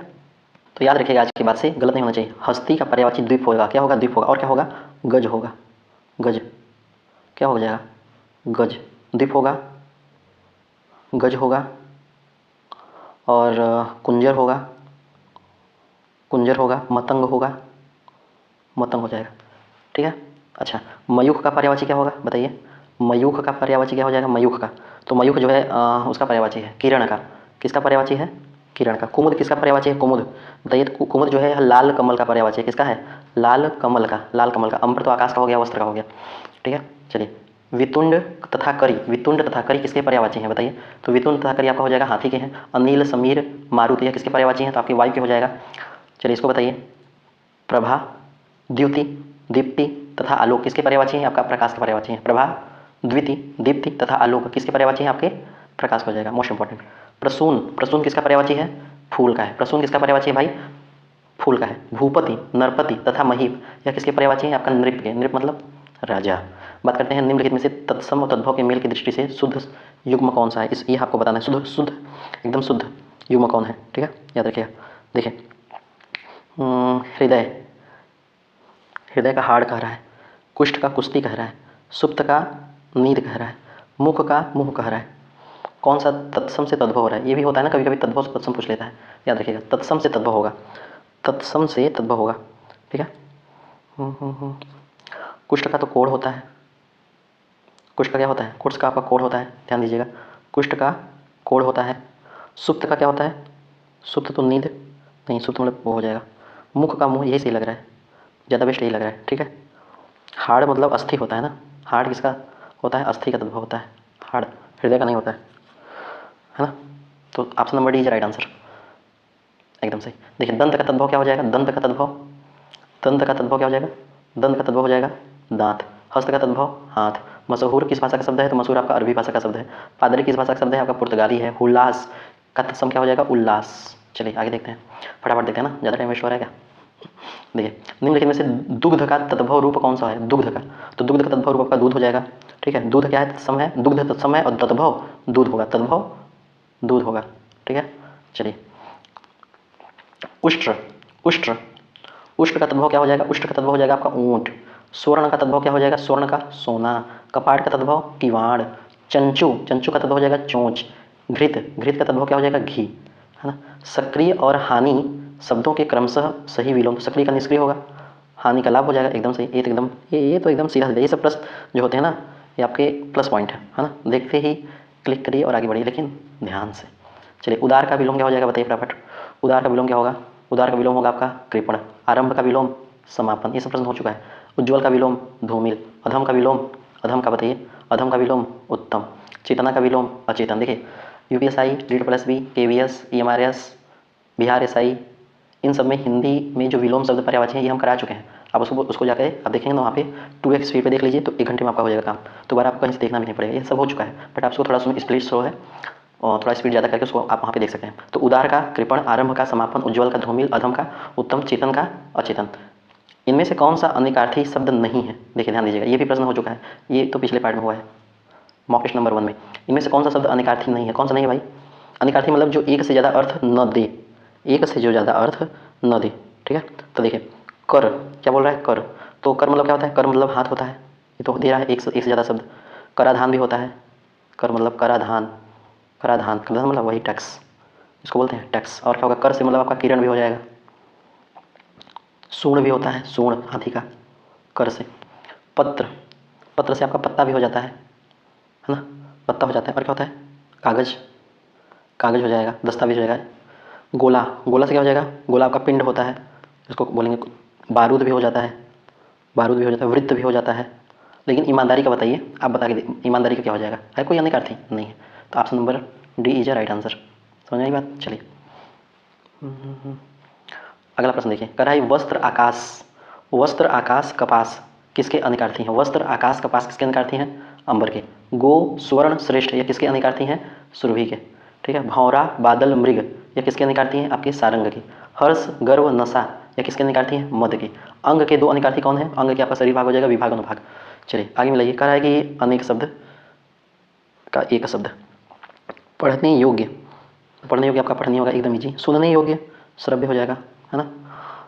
तो याद रखिएगा, आज की बात से गलत नहीं होना चाहिए। हस्ती का पर्यायवाची द्वीप होगा। क्या होगा? द्वीप होगा। और क्या होगा? गज होगा। गज क्या हो जाएगा? गज। द्वीप होगा, गज होगा और कुंजर होगा, कुंजर होगा, मतंग होगा, मतंग हो जाएगा, ठीक है। अच्छा, मयूख का पर्यायवाची क्या होगा बताइए, मयूख का पर्यायवाची क्या हो जाएगा, मयूख का, तो मयूख जो है उसका पर्यायवाची है किरण का, किसका पर्यायवाची है, किरण का। कुमुद किसका पर्यायवाची है, कुमुद बताइए, तो कुमुद जो है लाल कमल का पर्यायवाची है, किसका है, लाल कमल का, लाल कमल का। अम्बर तो आकाश का हो गया, वस्त्र का हो गया, ठीक है। चलिए, वितुंड तथा करी, वितुंड तथा करी किसके पर्यायवाची हैं बताइए, तो वितुंड तथा करी आपका हो जाएगा हाथी के हैं। अनिल, समीर, मारुति यह किसके पर्यायवाची हैं, तो आपके वायु के हो जाएगा। चलिए इसको बताइए, प्रभा, द्युति, दीप्ति तथा आलोक किसके पर्यायवाची हैं, आपका प्रकाश के पर्यायवाची हैं। प्रभा, द्विति, दीप्ति तथा आलोक किसके पर्यायवाची हैं, आपके प्रकाश हो जाएगा, मोस्ट इंपॉर्टेंट। प्रसून, प्रसून किसका पर्यायवाची है, फूल का है। प्रसून किसका पर्यायवाची है भाई, फूल का है। भूपति, नरपति तथा महीप यह किसके पर्यायवाची हैं, आपका नृप के, नृप मतलब राजा। बात करते हैं निम्नलिखित में से तत्सम और तद्भव के मेल की दृष्टि से शुद्ध युग्म कौन सा है, इस ये आपको बताना है, शुद्ध शुद्ध एकदम शुद्ध युग्म कौन है, ठीक है, याद रखिएगा। देखिए, हृदय, हृदय का हाड़ कह रहा है, कुष्ठ का कुश्ती कह रहा है, सुप्त का नींद कह रहा है, मुख का मुंह कह रहा है, कौन सा तत्सम से तद्भव हो रहा है, ये भी होता है ना कभी कभी, तद्भव से तत्सम पूछ लेता है, याद रखिएगा, तत्सम से तद्भव होगा, तत्सम से तद्भव होगा, ठीक है। कुष्ठ का तो कोढ़ होता है, कुष्ठ का क्या होता है, कुष्ठ का आपका कोढ़ होता है, ध्यान दीजिएगा, कुष्ठ का कोढ़ होता है। सुप्त का क्या होता है, सुप्त तो नींद नहीं, सुप्त मतलब वो हो जाएगा, मुख का मुंह, यही सही लग रहा है, ज़्यादा बेस्ट यही लग रहा है, ठीक है। हाड़ मतलब अस्थि होता है ना, हाड़ किसका होता है, अस्थि का तद्भव होता है, हाड़ हृदय का नहीं होता है ना। तो option number D is right answer, एकदम सही। देखिए, दंत का तद्भव क्या हो जाएगा, दंत का तद्भव, दंत का तद्भव क्या हो जाएगा, दंत का तद्भव हो जाएगा दांत। हस्त का तद्भव हाथ। मशहूर किस भाषा का शब्द है, तो मशहूर आपका अरबी भाषा का शब्द है। पादरी किस भाषा का शब्द है, आपका पुर्तगाली है। उल्लास का तत्सम क्या हो जाएगा, उल्लास। चलिए आगे देखते हैं, फटाफट देखते हैं ना, ज़्यादा टाइम वेस्ट हो रहा है क्या। देखिए, निम्नलिखित में से दुग्ध का तद्भव रूप कौन सा है, दुग्ध का, तो दुग्ध का तद्भव रूप आपका दूध हो जाएगा, ठीक है। दूध क्या है, तत्सम है, दुग्ध तत्सम है, और तद्भव दूध होगा, तद्भव दूध होगा, ठीक है। चलिए, उष्ट्र, उष्ट्र, उष्ट्र का तद्भव क्या हो जाएगा, उष्ट्र का तद्भव हो जाएगा आपका ऊंट। स्वर्ण का तद्भव क्या हो जाएगा, स्वर्ण का सोना। कपाट का तद्भव किवाड़। चंचू, चंचू का तद्भव हो जाएगा चोंच। घृत, घृत का तद्भव क्या हो जाएगा घी, है ना। सक्रिय और हानि शब्दों के क्रमशः सही विलोम, तो सक्रिय का निष्क्रिय होगा, हानि का लाभ हो जाएगा, एकदम सही। ये तो एकदम ये तो एकदम सीधा, ये सब प्रश्न जो होते हैं ना, ये आपके प्लस पॉइंट है ना, देखते ही क्लिक करिए और आगे बढ़िए, लेकिन ध्यान से। चलिए, उदार का विलोम क्या हो जाएगा बताइए फटाफट, उदार का विलोम क्या होगा, उदार का विलोम होगा आपका कृपण। आरंभ का विलोम समापन, ये सब प्रश्न हो चुका है। उज्ज्वल का विलोम धूमिल। अधम का विलोम, अधम का बताइए, अधम का विलोम उत्तम। चेतना का विलोम अचेतन। देखिए, UPSI, DSSB, KVS, EMRS, Bihar SI, इन सब में हिंदी में जो विलोम शब्द पर्यायवाची हैं ये हम करा चुके हैं। आप उसको जाकर आप देखेंगे ना, वहाँ पे 2x स्पीड पे देख लीजिए, तो 1 घंटे में आपका हो जाएगा काम, दोबारा आपको कहीं से देखना भी नहीं पड़ेगा, ये सब हो चुका है। बट आपको थोड़ा सुन स्प्लिट स्लो है, और थोड़ा स्पीड ज़्यादा करके उसको आप वहाँ पे देख सकते हैं। तो उदार का कृपण, आरंभ का समापन, उज्ज्वल का धूमिल, अधम का उत्तम, चेतन का अचेतन। इनमें से कौन सा अनिकार्थी शब्द नहीं है, देखिए ध्यान दीजिएगा, ये भी प्रश्न हो चुका है, ये तो पिछले पार्ट में हुआ है, मॉक टेस्ट नंबर 1 में। इनमें से कौन सा शब्द अनिकार्थी नहीं है, कौन सा नहीं है भाई, अनिकार्थी मतलब जो एक से ज़्यादा अर्थ न दे, एक से जो ज़्यादा अर्थ न दे, ठीक है। तो देखिए, कर क्या बोल रहा है, कर, तो कर मतलब क्या होता है, कर मतलब हाथ होता है, ये तो दे रहा है एक से ज़्यादा शब्द। कराधान भी होता है, कर मतलब कराधान, कराधान मतलब वही टैक्स, इसको बोलते हैं टैक्स। और क्या होगा, कर से मतलब आपका किरण भी हो जाएगा। सूर्ण भी होता है, सूर्ण हाथी का, कर से। पत्र, पत्र से आपका पत्ता भी हो जाता है ना, पत्ता हो जाता है। और क्या होता है, कागज़, कागज़ हो जाएगा, दस्तावेज हो जाएगा। गोला, गोला से क्या हो जाएगा, गोला आपका पिंड होता है, इसको बोलेंगे। बारूद भी हो जाता है, बारूद भी हो जाता है, वृत्त भी हो जाता है। लेकिन ईमानदारी का बताइए, आप बता के ईमानदारी का क्या हो जाएगा, है कोई अनिकार्थी नहीं है, तो option number D is a right answer. समझ आई बात। चलिए, अगला प्रश्न देखिए, कह रहा है वस्त्र आकाश, वस्त्र आकाश कपास किसके अनिकार्थी हैं, वस्त्र आकाश कपास किसके अनिकार्थी हैं, अंबर के। गो, स्वर्ण, श्रेष्ठ ये किसके अनिकार्थी हैं, सुरभि के, ठीक है। भौरा, बादल, मृग ये किसके अनिकार्थी हैं, आपके सारंग के। हर्ष, गर्व, नशा ये किसके अनिकार्थी हैं, मद के। अंग के 2 अनिकार्थी कौन है, अंग के आपका शरीर भाग हो जाएगा, विभाग अनुभाग। चलिए आगे मिलाइए, कह रहा है कि अनेक शब्द का एक शब्द, पढ़ने योग्य, पढ़ने योग्य आपका पढ़ने होगा एकदम ईजी। सुनने योग्य श्रव्य हो जाएगा, है ना।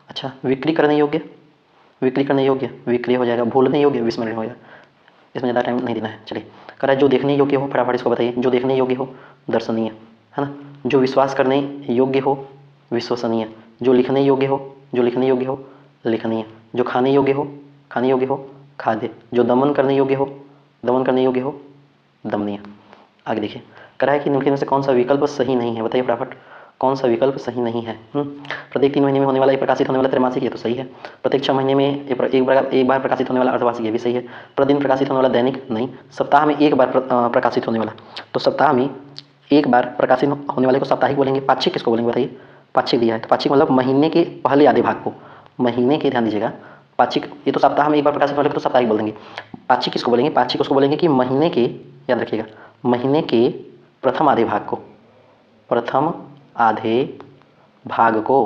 अच्छा, विक्री करने योग्य, विक्री करने योग्य विक्रिय हो जाएगा। भूलने योग्य विस्मरण हो जाएगा, इसमें ज़्यादा टाइम नहीं देना है। चलिए, कह रहा है जो देखने योग्य हो, फटाफट इसको बताइए, जो देखने योग्य हो दर्शनीय, है ना। जो विश्वास करने योग्य हो विश्वसनीय, जो लिखने योग्य हो, जो लिखने योग्य हो, लिखनीय। जो खाने योग्य हो, खाने योग्य हो, खाद्य। जो दमन करने योग्य हो, दमन करने योग्य हो, दमनीय। आगे देखिए, करा है कि निम्नलिखित में से कौन सा विकल्प सही नहीं है, बताइए फटाफट कौन सा विकल्प सही नहीं है। प्रत्येक 3 महीने में होने वाला एक प्रकाशित होने वाला त्रैमासिक, ये तो सही है। प्रत्येक 6 महीने में एक बार प्रकाशित होने वाला अर्धवार्षिक, ये भी सही है। प्रतिदिन प्रकाशित होने वाला दैनिक, नहीं। सप्ताह में एक बार प्रकाशित होने वाला, तो सप्ताह में एक बार प्रकाशित होने वाले को साप्ताहिक बोलेंगे। पाक्षिक किसको बोलेंगे बताइए, पाक्षिक दिया है, तो पाक्षिक मतलब महीने के पहले आधे भाग को, महीने के, ध्यान दीजिएगा, पाक्षिक, ये तो सप्ताह में एक बार प्रकाशित होने को तो साप्ताहिक बोल देंगे। पाक्षिक किसको बोलेंगे, पाक्षिक उसको बोलेंगे कि महीने के, याद रखिएगा, महीने के प्रथम आधे भाग को, प्रथम आधे भाग को,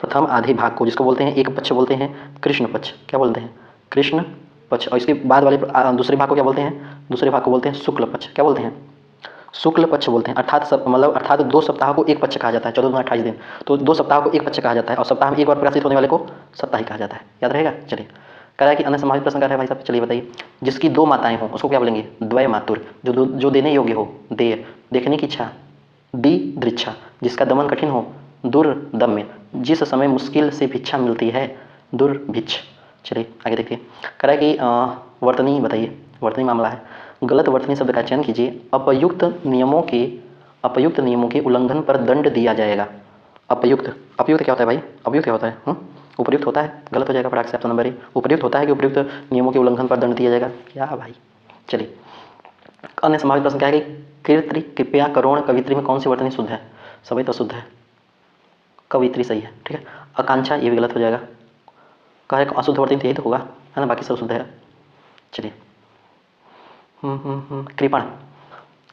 प्रथम आधे भाग को, जिसको बोलते हैं एक पक्ष बोलते हैं कृष्ण पक्ष, क्या बोलते हैं, कृष्ण पक्ष। और इसके बाद वाले दूसरे भाग को क्या बोलते हैं, दूसरे भाग को बोलते हैं शुक्ल पक्ष, क्या बोलते हैं, शुक्ल पक्ष बोलते हैं। अर्थात 2 सप्ताह को एक पक्ष कहा जाता है, 14 दूना 28 दिन, तो 2 सप्ताह को एक पक्ष कहा जाता है, और सप्ताह में एक बार प्रकाशित होने वाले को साप्ताहिक कहा जाता है, याद रहेगा। चलिए, कह रहा है कि अन्य संभावित प्रश्न क्या है भाई साहब, चलिए बताइए। जिसकी 2 माताएं हों उसको क्या बोलेंगे, द्वय मातुर। जो देने योग्य हो, देय, देखने की इच्छा, दीदृच्छा। जिसका दमन कठिन हो, दुर्दम्य। जिस समय मुश्किल से भिक्षा मिलती है, दुर्भिक्ष। चलिए आगे देखिए, कह रहा है कि वर्तनी बताइए, वर्तनी मामला है। गलत वर्तनी शब्द का चयन कीजिए। अपयुक्त नियमों के उल्लंघन पर दंड दिया जाएगा। अपयुक्त क्या होता है भाई, अपयुक्त क्या होता है, उपयुक्त होता है, गलत हो जाएगा फटाक से ऑप्शन नंबर ए। उपयुक्त होता है कि उपयुक्त नियमों के उल्लंघन पर दंड दिया जाएगा, क्या भाई। चलिए, अन्य संभावित प्रश्न क्या है कि कीर्ति, कृपया, करुण, कवित्री में कौन सी वर्तनी शुद्ध है, सभी तो शुद्ध है, कवित्री सही है, ठीक है। आकांक्षा, ये भी गलत हो जाएगा, कहे अशुद्ध वर्तनी तो यही तो होगा, है ना, बाकी सब शुद्ध है। चलिए, कृपण,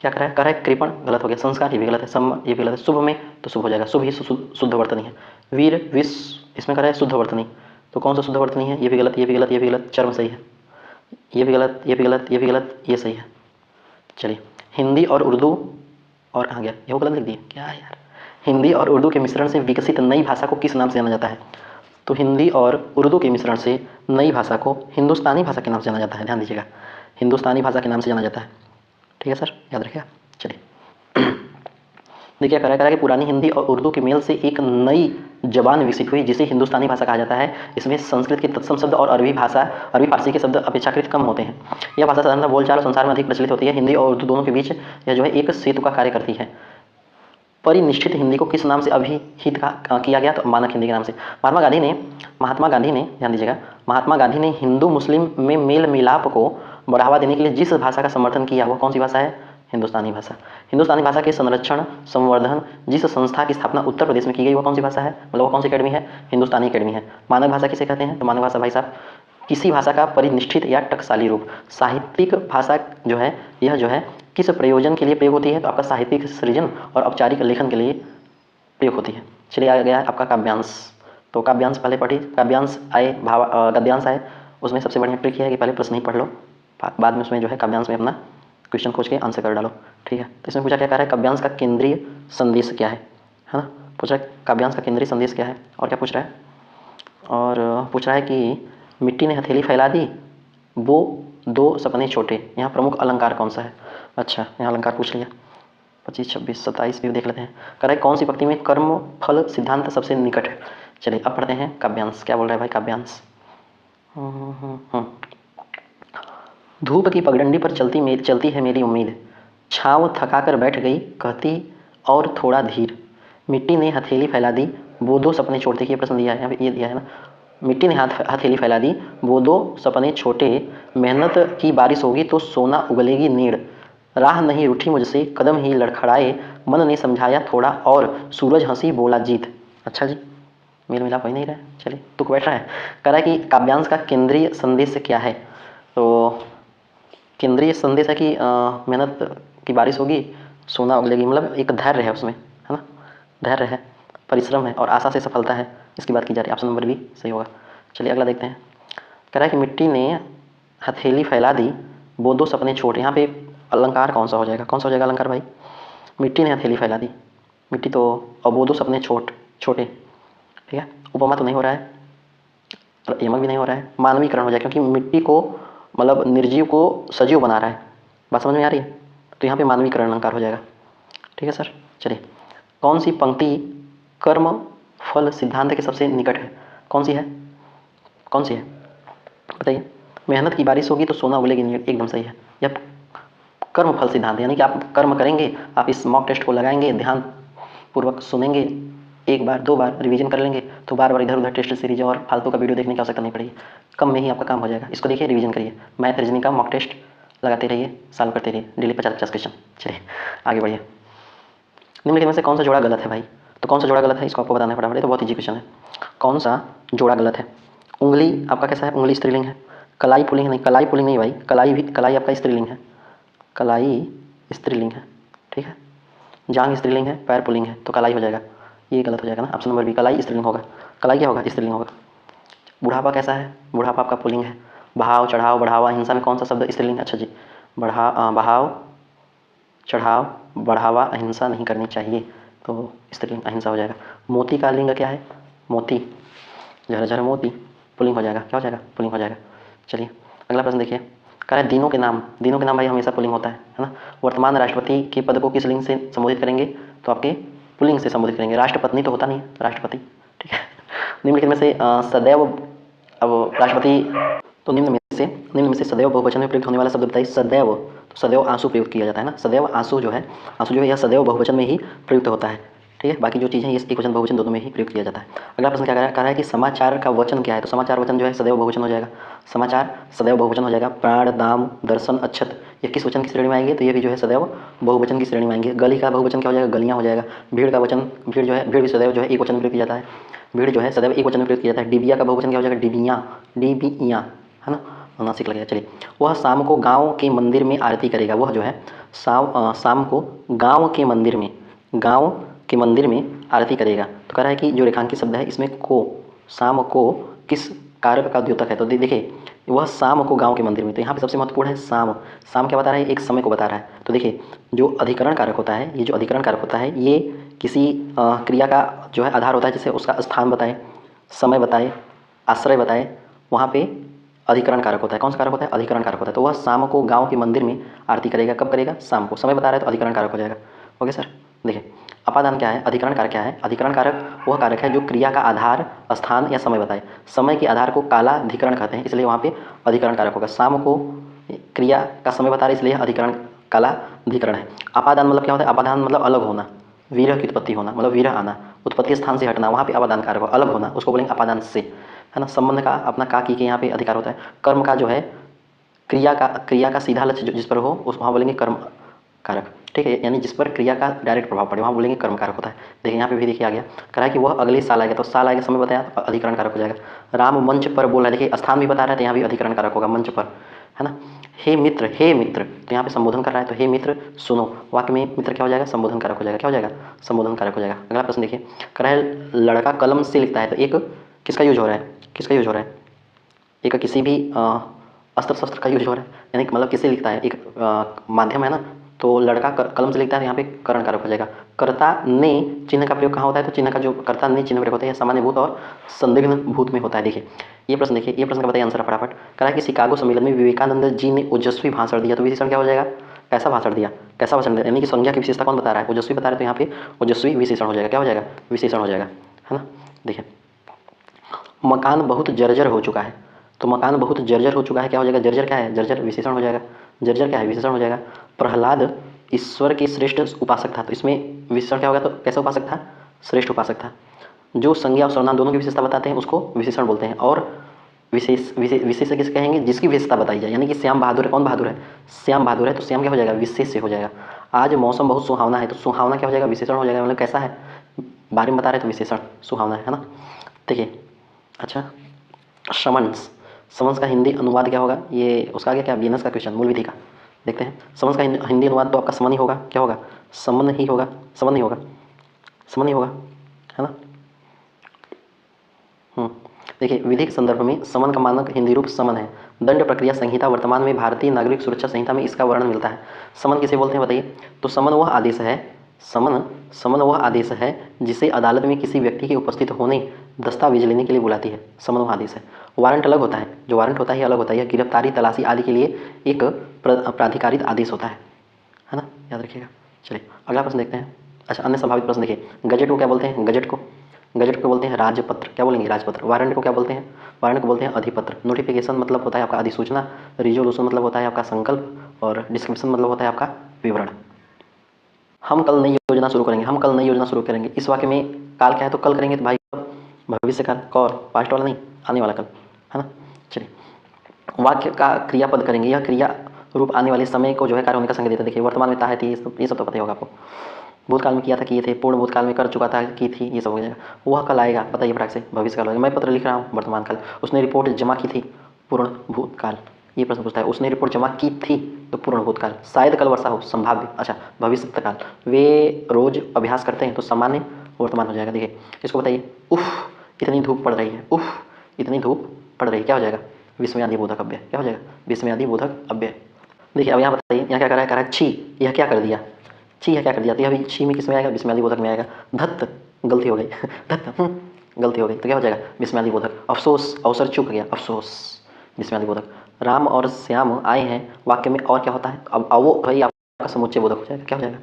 क्या कह रहा है कृपण, गलत हो गया। संस्कार, ये भी गलत है। सम, ये भी गलत है। शुभ में तो शुभ हो जाएगा, शुभ ही शुद्ध वर्तनी है। वीर, विष, इसमें कह रहा है शुद्ध वर्तनी, तो कौन सा शुद्ध वर्तनी है, ये भी गलत, ये भी गलत, ये भी गलत। चर्म सही है, ये भी गलत, ये भी गलत, ये भी गलत, ये सही है। चलिए, हिंदी और उर्दू, और कहाँ गया, ये गलत लिख दिए क्या यार। हिंदी और उर्दू के मिश्रण से विकसित नई भाषा को किस नाम से जाना जाता है, तो हिंदी और उर्दू के मिश्रण से नई भाषा को हिंदुस्तानी भाषा के नाम से जाना जाता है, ध्यान दीजिएगा, हिंदुस्तानी भाषा के नाम से जाना जाता है, ठीक है सर, याद रखिएगा। चलिए, देखिए क्या करा कि पुरानी हिंदी और उर्दू के मेल से एक नई जबान विकसित हुई जिसे हिंदुस्तानी भाषा कहा जाता है। इसमें संस्कृत के तत्सम शब्द और अरबी फारसी के शब्द अपेक्षाकृत कम होते हैं। यह भाषा साधारणतः बोलचाल और संसार में अधिक प्रचलित होती है। हिंदी और उर्दू दोनों के बीच यह जो है एक सेतु का कार्य करती है। परिनिष्ठित हिंदी को किस नाम से अभिहित किया गया, तो मानक हिंदी के नाम से। महात्मा गांधी ने ध्यान दीजिएगा, महात्मा गांधी ने हिंदू मुस्लिम में मेल मिलाप को बढ़ावा देने के लिए जिस भाषा का समर्थन किया वह कौन सी भाषा है, हिंदुस्तानी भाषा। हिंदुस्तानी भाषा के संरक्षण संवर्धन जिस संस्था की स्थापना उत्तर प्रदेश में की गई वह कौन सी भाषा है, मतलब वह कौन सी अकेडमी है, हिंदुस्तानी अकेडमी है। मानक भाषा किसे कहते हैं, तो मानक भाषा भाई साहब किसी भाषा का परिनिष्ठित या टकसाली रूप। साहित्यिक भाषा जो है यह जो है किस प्रयोजन के लिए प्रयोग होती है, तो आपका साहित्यिक सृजन और औपचारिक लेखन के लिए प्रयोग होती है। चलिए आ गया आपका काव्यांश, तो काव्यांश पहले पढ़ी, काव्यांश आए गद्यांश आए, उसमें सबसे बढ़िया ट्रिक है कि पहले प्रश्न ही पढ़ लो, बाद में उसमें जो है काव्यांश में अपना क्वेश्चन खोज के आंसर कर डालो, ठीक है। तो इसमें पूछा क्या कह रहा है, काव्यांश का केंद्रीय संदेश क्या है ना, पूछ रहा है काव्यांश का केंद्रीय संदेश क्या है, और क्या पूछ रहा है, और पूछ रहा है कि मिट्टी ने हथेली फैला दी, वो 2 सपने छोटे, यहाँ प्रमुख अलंकार कौन सा है। अच्छा, यहाँ अलंकार पूछ लिया, 25, 26, 27 भी देख लेते हैं। कह रहा है कौन सी पंक्ति में कर्म फल सिद्धांत सबसे निकट है। चलिए अब पढ़ते हैं काव्यांश, क्या बोल रहा है भाई काव्यांश। धूप की पगडंडी पर चलती है मेरी उम्मीद, छाँव थका कर बैठ गई कहती और थोड़ा धीर, मिट्टी ने हथेली फैला दी वो 2 सपने छोटे, ये प्रश्न दिया है, यहाँ पे ये दिया है ना, मिट्टी ने हथेली फैला दी वो 2 सपने छोटे, मेहनत की बारिश होगी तो सोना उगलेगी नीड़, राह नहीं रूठी मुझसे कदम ही लड़खड़ाए, मन ने समझाया थोड़ा और सूरज हंसी बोला जीत। अच्छा जी, मेल मिलाप हो ही नहीं रहा है, चलिए तुक बैठ रहा है। कह रहा है कि काव्यांश का केंद्रीय संदेश क्या है, तो केंद्रीय संदेश है कि मेहनत की बारिश होगी सोना उगलेगी, मतलब एक धैर्य है उसमें, है ना, धैर्य है, परिश्रम है और आशा से सफलता है, इसकी बात की जा रही है। ऑप्शन नंबर बी सही होगा। चलिए अगला देखते हैं। कह रहा है कि मिट्टी ने हथेली फैला दी वो 2 सपने छोटे, यहाँ पे अलंकार कौन सा हो जाएगा, कौन सा हो जाएगा अलंकार भाई, मिट्टी ने हथेली फैला दी, मिट्टी तो, और वो 2 सपने छोटे, ठीक है, उपमा तो नहीं हो रहा है, यमक भी नहीं हो रहा है, मानवीकरण हो जाए, क्योंकि मिट्टी को मतलब निर्जीव को सजीव बना रहा है, बात समझ में आ रही है, तो यहाँ पे मानवीकरण अलंकार हो जाएगा, ठीक है सर। चलिए, कौन सी पंक्ति कर्म फल सिद्धांत के सबसे निकट है? कौन सी है? कौन सी है बताइए? मेहनत की बारिश होगी तो सोना उगलेगी नहीं, एकदम सही है। यह कर्म फल सिद्धांत, यानी कि आप कर्म करेंगे, आप इस मॉक टेस्ट को लगाएंगे, ध्यान पूर्वक सुनेंगे, एक बार 2 बार रिवीजन कर लेंगे तो बार बार इधर उधर टेस्ट सीरीज और फालतू का वीडियो देखने की आवश्यकता नहीं पड़ेगी, कम में ही आपका काम हो जाएगा। इसको देखिए, रिवीजन करिए, मैथ रीजनिंग का मॉक टेस्ट लगाते रहिए, सॉल्व करते रहिए, डेली 50-50 क्वेश्चन। चलिए आगे बढ़िए। निम्नलिखित में से कौन सा जोड़ा गलत है भाई? तो कौन सा जोड़ा गलत है इसको आपको बताना फटाफट, तो बहुत ईजी क्वेश्चन है। कौन सा जोड़ा गलत है? उंगली आपका कैसा है? उंगली स्त्रीलिंग है। कलाई पुल्लिंग नहीं, कलाई पुल्लिंग नहीं भाई, कलाई भी, कलाई आपका स्त्रीलिंग है, कलाई स्त्रीलिंग है, ठीक है। जांघ स्त्रीलिंग है, पैर पुल्लिंग है, तो कलाई हो जाएगा, ये गलत हो जाएगा ना, ऑप्शन नंबर बी, कलाई स्त्रीलिंग होगा। कलाई क्या होगा? स्त्रीलिंग होगा। बुढ़ापा कैसा है? बुढ़ापा आपका पुल्लिंग है। बहाव, चढ़ाव, बढ़ावा, हिंसा में कौन सा शब्द स्त्रीलिंग है? अच्छा जी, बहाव, चढ़ाव, बढ़ावा, अहिंसा नहीं करनी चाहिए, तो स्त्रीलिंग अहिंसा हो जाएगा। मोती का लिंग क्या है? मोती, झरझर मोती, पुल्लिंग हो जाएगा, क्या हो जाएगा? पुल्लिंग हो जाएगा। चलिए अगला प्रश्न देखिए, कह रहा है दिनों के नाम, दिनों के नाम भाई हमेशा पुल्लिंग होता है ना। वर्तमान राष्ट्रपति के पद को किस लिंग से संबोधित करेंगे? तो आपके पुल्लिंग से संबोधित करेंगे। राष्ट्रपत्नी तो होता नहीं है, राष्ट्रपति, ठीक है। निम्नलिखित में से सदैव, अब राष्ट्रपति, तो निम्न में से सदैव बहुवचन में प्रयुक्त होने वाला शब्द बताइए। सदैव, तो सदैव आंसू प्रयुक्त किया जाता है ना, सदैव आंसू जो है, आंसू जो है यह सदैव बहुवचन में ही प्रयुक्त होता है, ठीक है। बाकी जो चीज़ें ये एकवचन बहुवचन दोनों में ही प्रयुक्त किया जाता है। अगला प्रश्न क्या कह रहा है कि समाचार का वचन क्या है? तो समाचार वचन जो है सदैव बहुवचन हो जाएगा, समाचार सदैव बहुवचन हो जाएगा। प्राण, दाम, दर्शन, अक्षत, ये किस वचन की श्रेणी में आएंगे? तो ये भी जो है सदैव बहुवचन की श्रेणी में आएंगे। गली का बहुवचन क्या हो जाएगा? गलियाँ हो जाएगा। भीड़ का वचन, भीड़ जो है, भीड़ भी सदैव जो है एक वचन में प्रयुक्त किया जाता है, भीड़ जो है सदैव एक वचन में प्रयुक्त किया जाता है। डिबिया का बहुवचन क्या हो जाएगा? डिबियाँ, डिबियाँ, है ना, नासिक लगेगा। चलिए, वह शाम को गांव के मंदिर में आरती करेगा। वह जो है शाम को गांव के मंदिर में, गांव के मंदिर में आरती करेगा। तो कह रहा है कि जो रेखांकित शब्द है इसमें को, शाम को किस कारक का द्योतक है? तो देखिए, वह शाम को गांव के मंदिर में, तो यहाँ पे सबसे महत्वपूर्ण है शाम। शाम क्या बता रहा है? एक समय को बता रहा है। तो देखिए, जो अधिकरण कारक होता है, ये जो अधिकरण कारक होता है, ये किसी क्रिया का जो है आधार होता है, जैसे उसका स्थान बताए, समय बताए, आश्रय बताए, वहाँ पे अधिकरण कारक होता है। कौन सा कारक होता है? अधिकरण कारक होता है। तो वह शाम को गांव के मंदिर में आरती करेगा। कब करेगा? शाम को। समय बता रहा है तो अधिकरण कारक हो जाएगा। Okay sir. देखिए, अपादान क्या है? अधिकरण कारक क्या है? अधिकरण कारक वह कारक है जो क्रिया का आधार, स्थान या समय बताए। समय के आधार को कालाधिकरण कहते हैं, इसलिए वहाँ पे अधिकरण कारक होगा। शाम को क्रिया का समय बता रहे, इसलिए अधिकरण कालाधिकरण है। अपादान मतलब क्या होता है? अपादान मतलब अलग होना, विरह की उत्पत्ति होना, मतलब विरह आना, उत्पत्ति स्थान से हटना, वहाँ पे अपादान कारक हो, अलग होना, उसको बोलेंगे अपादान से, है ना। संबंध का अपना का की के यहाँ पे अधिकार होता है। कर्म का जो है, क्रिया का सीधा लक्ष्य जिस पर हो उस वहाँ बोलेंगे कर्म कारक, ठीक है, यानी जिस पर क्रिया का डायरेक्ट प्रभाव पड़े वहाँ बोलेंगे कर्म कारक होता है। देखिए यहाँ पे भी देखिए आ गया, कह रहा है कि वह अगले साल आएगा, तो साल आएगा समय बताया तो अधिकरण कारक हो जाएगा। राम मंच पर बोल रहा है, देखिए स्थान भी बता रहा है तो यहाँ भी अधिकरण कारक होगा, मंच पर, है ना। हे मित्र, हे मित्र, तो यहाँ पे संबोधन कर रहा है, तो हे मित्र सुनो, वाक्य में मित्र क्या हो जाएगा? संबोधन कारक हो जाएगा। क्या हो जाएगा? संबोधन कारक हो जाएगा। अगला प्रश्न देखिए, कह रहा है लड़का कलम से लिखता है, तो एक किसका यूज हो रहा है? किसका यूज हो रहा है? एक किसी भी अस्त्र शस्त्र का यूज हो रहा है, यानी मतलब किससे लिखता है? एक माध्यम है ना, तो लड़का कलम से लिखता है, यहाँ पे करण कारक हो जाएगा। कर्ता ने चिन्ह का प्रयोग कहाँ होता है? तो चिन्ह का जो कर्ता ने चिन्ह प्रयोग होता है सामान्य भूत और संदिग्ध भूत में होता है। देखिए ये प्रश्न, देखिए ये प्रश्न का बताइए आंसर फटाफट। कह रहा है कि शिकागो सम्मेलन में विवेकानंद जी ने ओजस्वी भाषण दिया, तो विशेषण क्या हो जाएगा? कैसा भाषण दिया? कैसा भाषण दिया, यानी कि संज्ञा की विशेषता कौन बता रहा है? ओजस्वी बता रहे, तो यहाँ पे ओजस्वी विशेषण हो जाएगा। क्या हो जाएगा? विशेषण हो जाएगा, है ना। देखिए, मकान बहुत जर्जर हो चुका है, तो मकान बहुत जर्जर हो चुका है, क्या हो जाएगा? जर्जर क्या है? जर्जर विशेषण हो जाएगा। जर्जर क्या है? विशेषण हो जाएगा। प्रहलाद ईश्वर के श्रेष्ठ उपासक था, तो इसमें विशेषण क्या होगा? तो कैसा उपासक था? श्रेष्ठ उपासक था। जो संज्ञा और सर्वनाम दोनों की विशेषता बताते हैं उसको विशेषण बोलते हैं। और विशेष किसे कहेंगे? जिसकी विशेषता बताई जाए, यानी कि श्याम बहादुर है, कौन बहादुर है? श्याम बहादुर है, तो श्याम क्या हो जाएगा? विशेष से हो जाएगा। आज मौसम बहुत सुहावना है, तो सुहावना क्या हो जाएगा? विशेषण हो जाएगा, मतलब कैसा है बारे में बता रहे तो विशेषण सुहावना है ना। देखिए, अच्छा, समन्स, समन्स का हिंदी अनुवाद क्या होगा? ये उसका आगे क्या? बीएनएस का क्वेश्चन, मूल विधि का। देखते हैं, समन्स का हिंदी अनुवाद तो आपका समन ही होगा। क्या होगा? समन ही होगा, समन ही होगा, समन ही होगा, है ना। देखिए, विधि के संदर्भ में समन का मानक हिंदी रूप समन है। दंड प्रक्रिया संहिता, वर्तमान में भारतीय नागरिक सुरक्षा संहिता में इसका वर्णन मिलता है। समन किसे बोलते हैं बताइए? तो समन वह आदेश है, समन वह आदेश है जिसे अदालत में किसी व्यक्ति के उपस्थित होने दस्तावेज लेने के लिए बुलाती है। समन वह आदेश है। वारंट अलग होता है, जो वारंट होता है अलग होता है, यह गिरफ्तारी, तलाशी आदि के लिए एक प्राधिकारित आदेश होता है ना, याद रखिएगा। चलिए अगला प्रश्न देखते हैं। अच्छा, अन्य संभावित प्रश्न देखिए, गजट को क्या बोलते हैं? गजट को गजट को बोलते हैं राजपत्र, क्या बोलेंगे राजपत्र। वारंट को क्या बोलते हैं, वारंट को बोलते हैं अधिपत्र। नोटिफिकेशन मतलब होता है आपका अधिसूचना, रिजोल्यूशन मतलब होता है आपका संकल्प, और डिस्क्रिप्शन मतलब होता है आपका विवरण। हम कल नई योजना शुरू करेंगे, हम कल नई योजना शुरू करेंगे। इस वाक्य में काल क्या है, तो कल करेंगे, तो भाई भविष्य काल, कौर पास्ट वाला नहीं, आने वाला कल, है ना। चलिए, वाक्य का क्रियापद करेंगे, यह क्रिया रूप आने वाले समय को जो है कार्य होने का संकेत देता है। देखिए वर्तमान में था है थी, ये सब तो पता ही होगा आपको। भूतकाल में किया था, किए थे। पूर्ण भूतकाल में कर चुका था, की थी, ये सब हो जाएगा। वह कल आएगा, बताइए फटाक से, भविष्य काल हो जाएगा। मैं पत्र लिख रहा हूँ, वर्तमान काल। उसने रिपोर्ट जमा की थी, पूर्ण भूतकाल। ये प्रश्न पूछता है, उसने रिपोर्ट जमा की थी, तो पूर्ण भूतकाल। शायद कल वर्षा हो, संभाव्य, अच्छा भविष्य काल। वे रोज अभ्यास करते हैं, तो सामान्य वर्तमान हो जाएगा। देखिए इसको बताइए, उफ इतनी धूप पड़ रही है, उफ इतनी धूप पड़ रही है, क्या हो जाएगा, विस्मयादि बोधक अव्यय। क्या हो जाएगा, विस्मयादि बोधक अव्यय। देखिए अब यहाँ बताइए, यहाँ क्या कर रहा है, कह रहा है छी, यह क्या कर दिया, छी यह क्या कर दिया, तो यह भी छी में किस में आएगा, विस्मयादि बोधक में आएगा। धत्त गलती हो गई धत्त गलती हो गई, तो क्या हो जाएगा, विस्मयादि बोधक। अफसोस, अवसर चूक गया, अफसोस, विस्मयादि बोधक। राम और श्याम आए हैं, वाक्य में और क्या होता है, अब वो भाई आपका समुच्चय बोधक हो जाएगा। क्या हो जाएगा,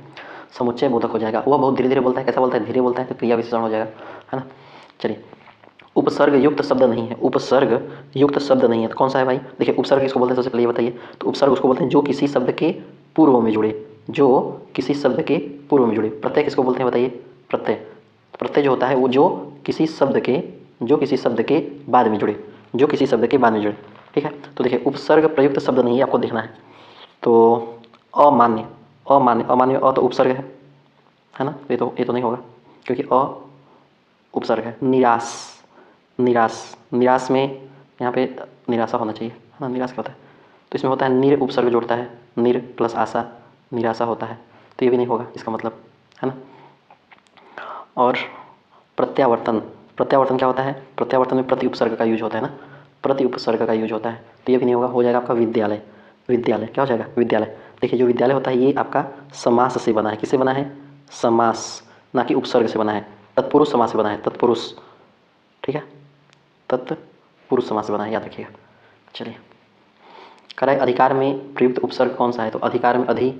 समुच्चय बोधक हो जाएगा। वह बहुत धीरे धीरे बोलता है, कैसा बोलता है, धीरे बोलता है, तो क्रिया विशेषण हो जाएगा, है ना। चलिए, उपसर्ग युक्त शब्द नहीं है, उपसर्ग युक्त शब्द नहीं है, तो कौन सा है भाई। देखिए उपसर्ग किसको बोलते हैं, सबसे पहले ये बताइए। तो उपसर्ग उसको बोलते हैं जो किसी शब्द के पूर्व में जुड़े, जो किसी शब्द के पूर्व में जुड़े। प्रत्यय किसको बोलते हैं बताइए, प्रत्यय। प्रत्यय जो होता है वो जो किसी शब्द के बाद में जुड़े, जो किसी शब्द के बाद में जुड़े, ठीक है। तो देखिए उपसर्ग प्रयुक्त शब्द नहीं है, आपको देखना है। तो अमान्य, अमान्य, अमान्य, अ तो उपसर्ग है ना, ये तो नहीं होगा, क्योंकि अ उपसर्ग है। निराश, निराश, निराश में यहाँ पे निराशा होना चाहिए, है ना। निराश क्या होता है, तो इसमें होता है निर उपसर्ग जोड़ता है, निर प्लस आशा, निराशा होता है, तो ये भी नहीं होगा इसका मतलब, है ना। और प्रत्यावर्तन, प्रत्यावर्तन क्या होता है, प्रत्यावर्तन में प्रति उपसर्ग का यूज होता है ना, प्रति उपसर्ग का यूज होता है, तो ये भी नहीं होगा। हो जाएगा आपका विद्यालय, विद्यालय क्या हो जाएगा, विद्यालय। देखिए जो विद्यालय होता है ये आपका समास से बना है, किससे बना है, समास, ना कि उपसर्ग से बना है। तत्पुरुष समास से बना है, तत्पुरुष, ठीक है, तत्पुरुष समास से बना है, याद रखिएगा। चलिए, कह रहा है अधिकार में प्रयुक्त उपसर्ग कौन सा है, तो अधिकार में अधि,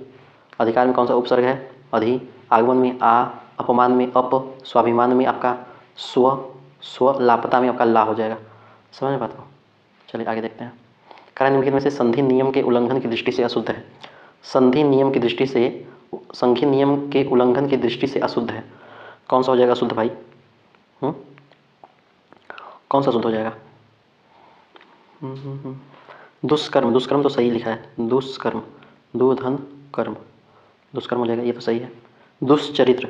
अधिकार में कौन सा उपसर्ग है, अधि। आगमन में आ, अपमान में अप, स्वाभिमान में आपका स्व, स्व, लापता में आपका ला हो जाएगा। समझ में बात को। चलिए आगे देखते हैं। कह रहा है निम्नलिखित में से संधि नियम के उल्लंघन की दृष्टि से अशुद्ध है। संधि नियम की दृष्टि से, संधि नियम के उल्लंघन की दृष्टि से अशुद्ध है, कौन सा हो जाएगा अशुद्ध भाई, कौन सा शुद्ध हो जाएगा। दुष्कर्म, दुष्कर्म तो सही लिखा है, दुष्कर्म, दुधन कर्म, दुष्कर्म हो जाएगा, ये तो सही है। दुष्चरित्र,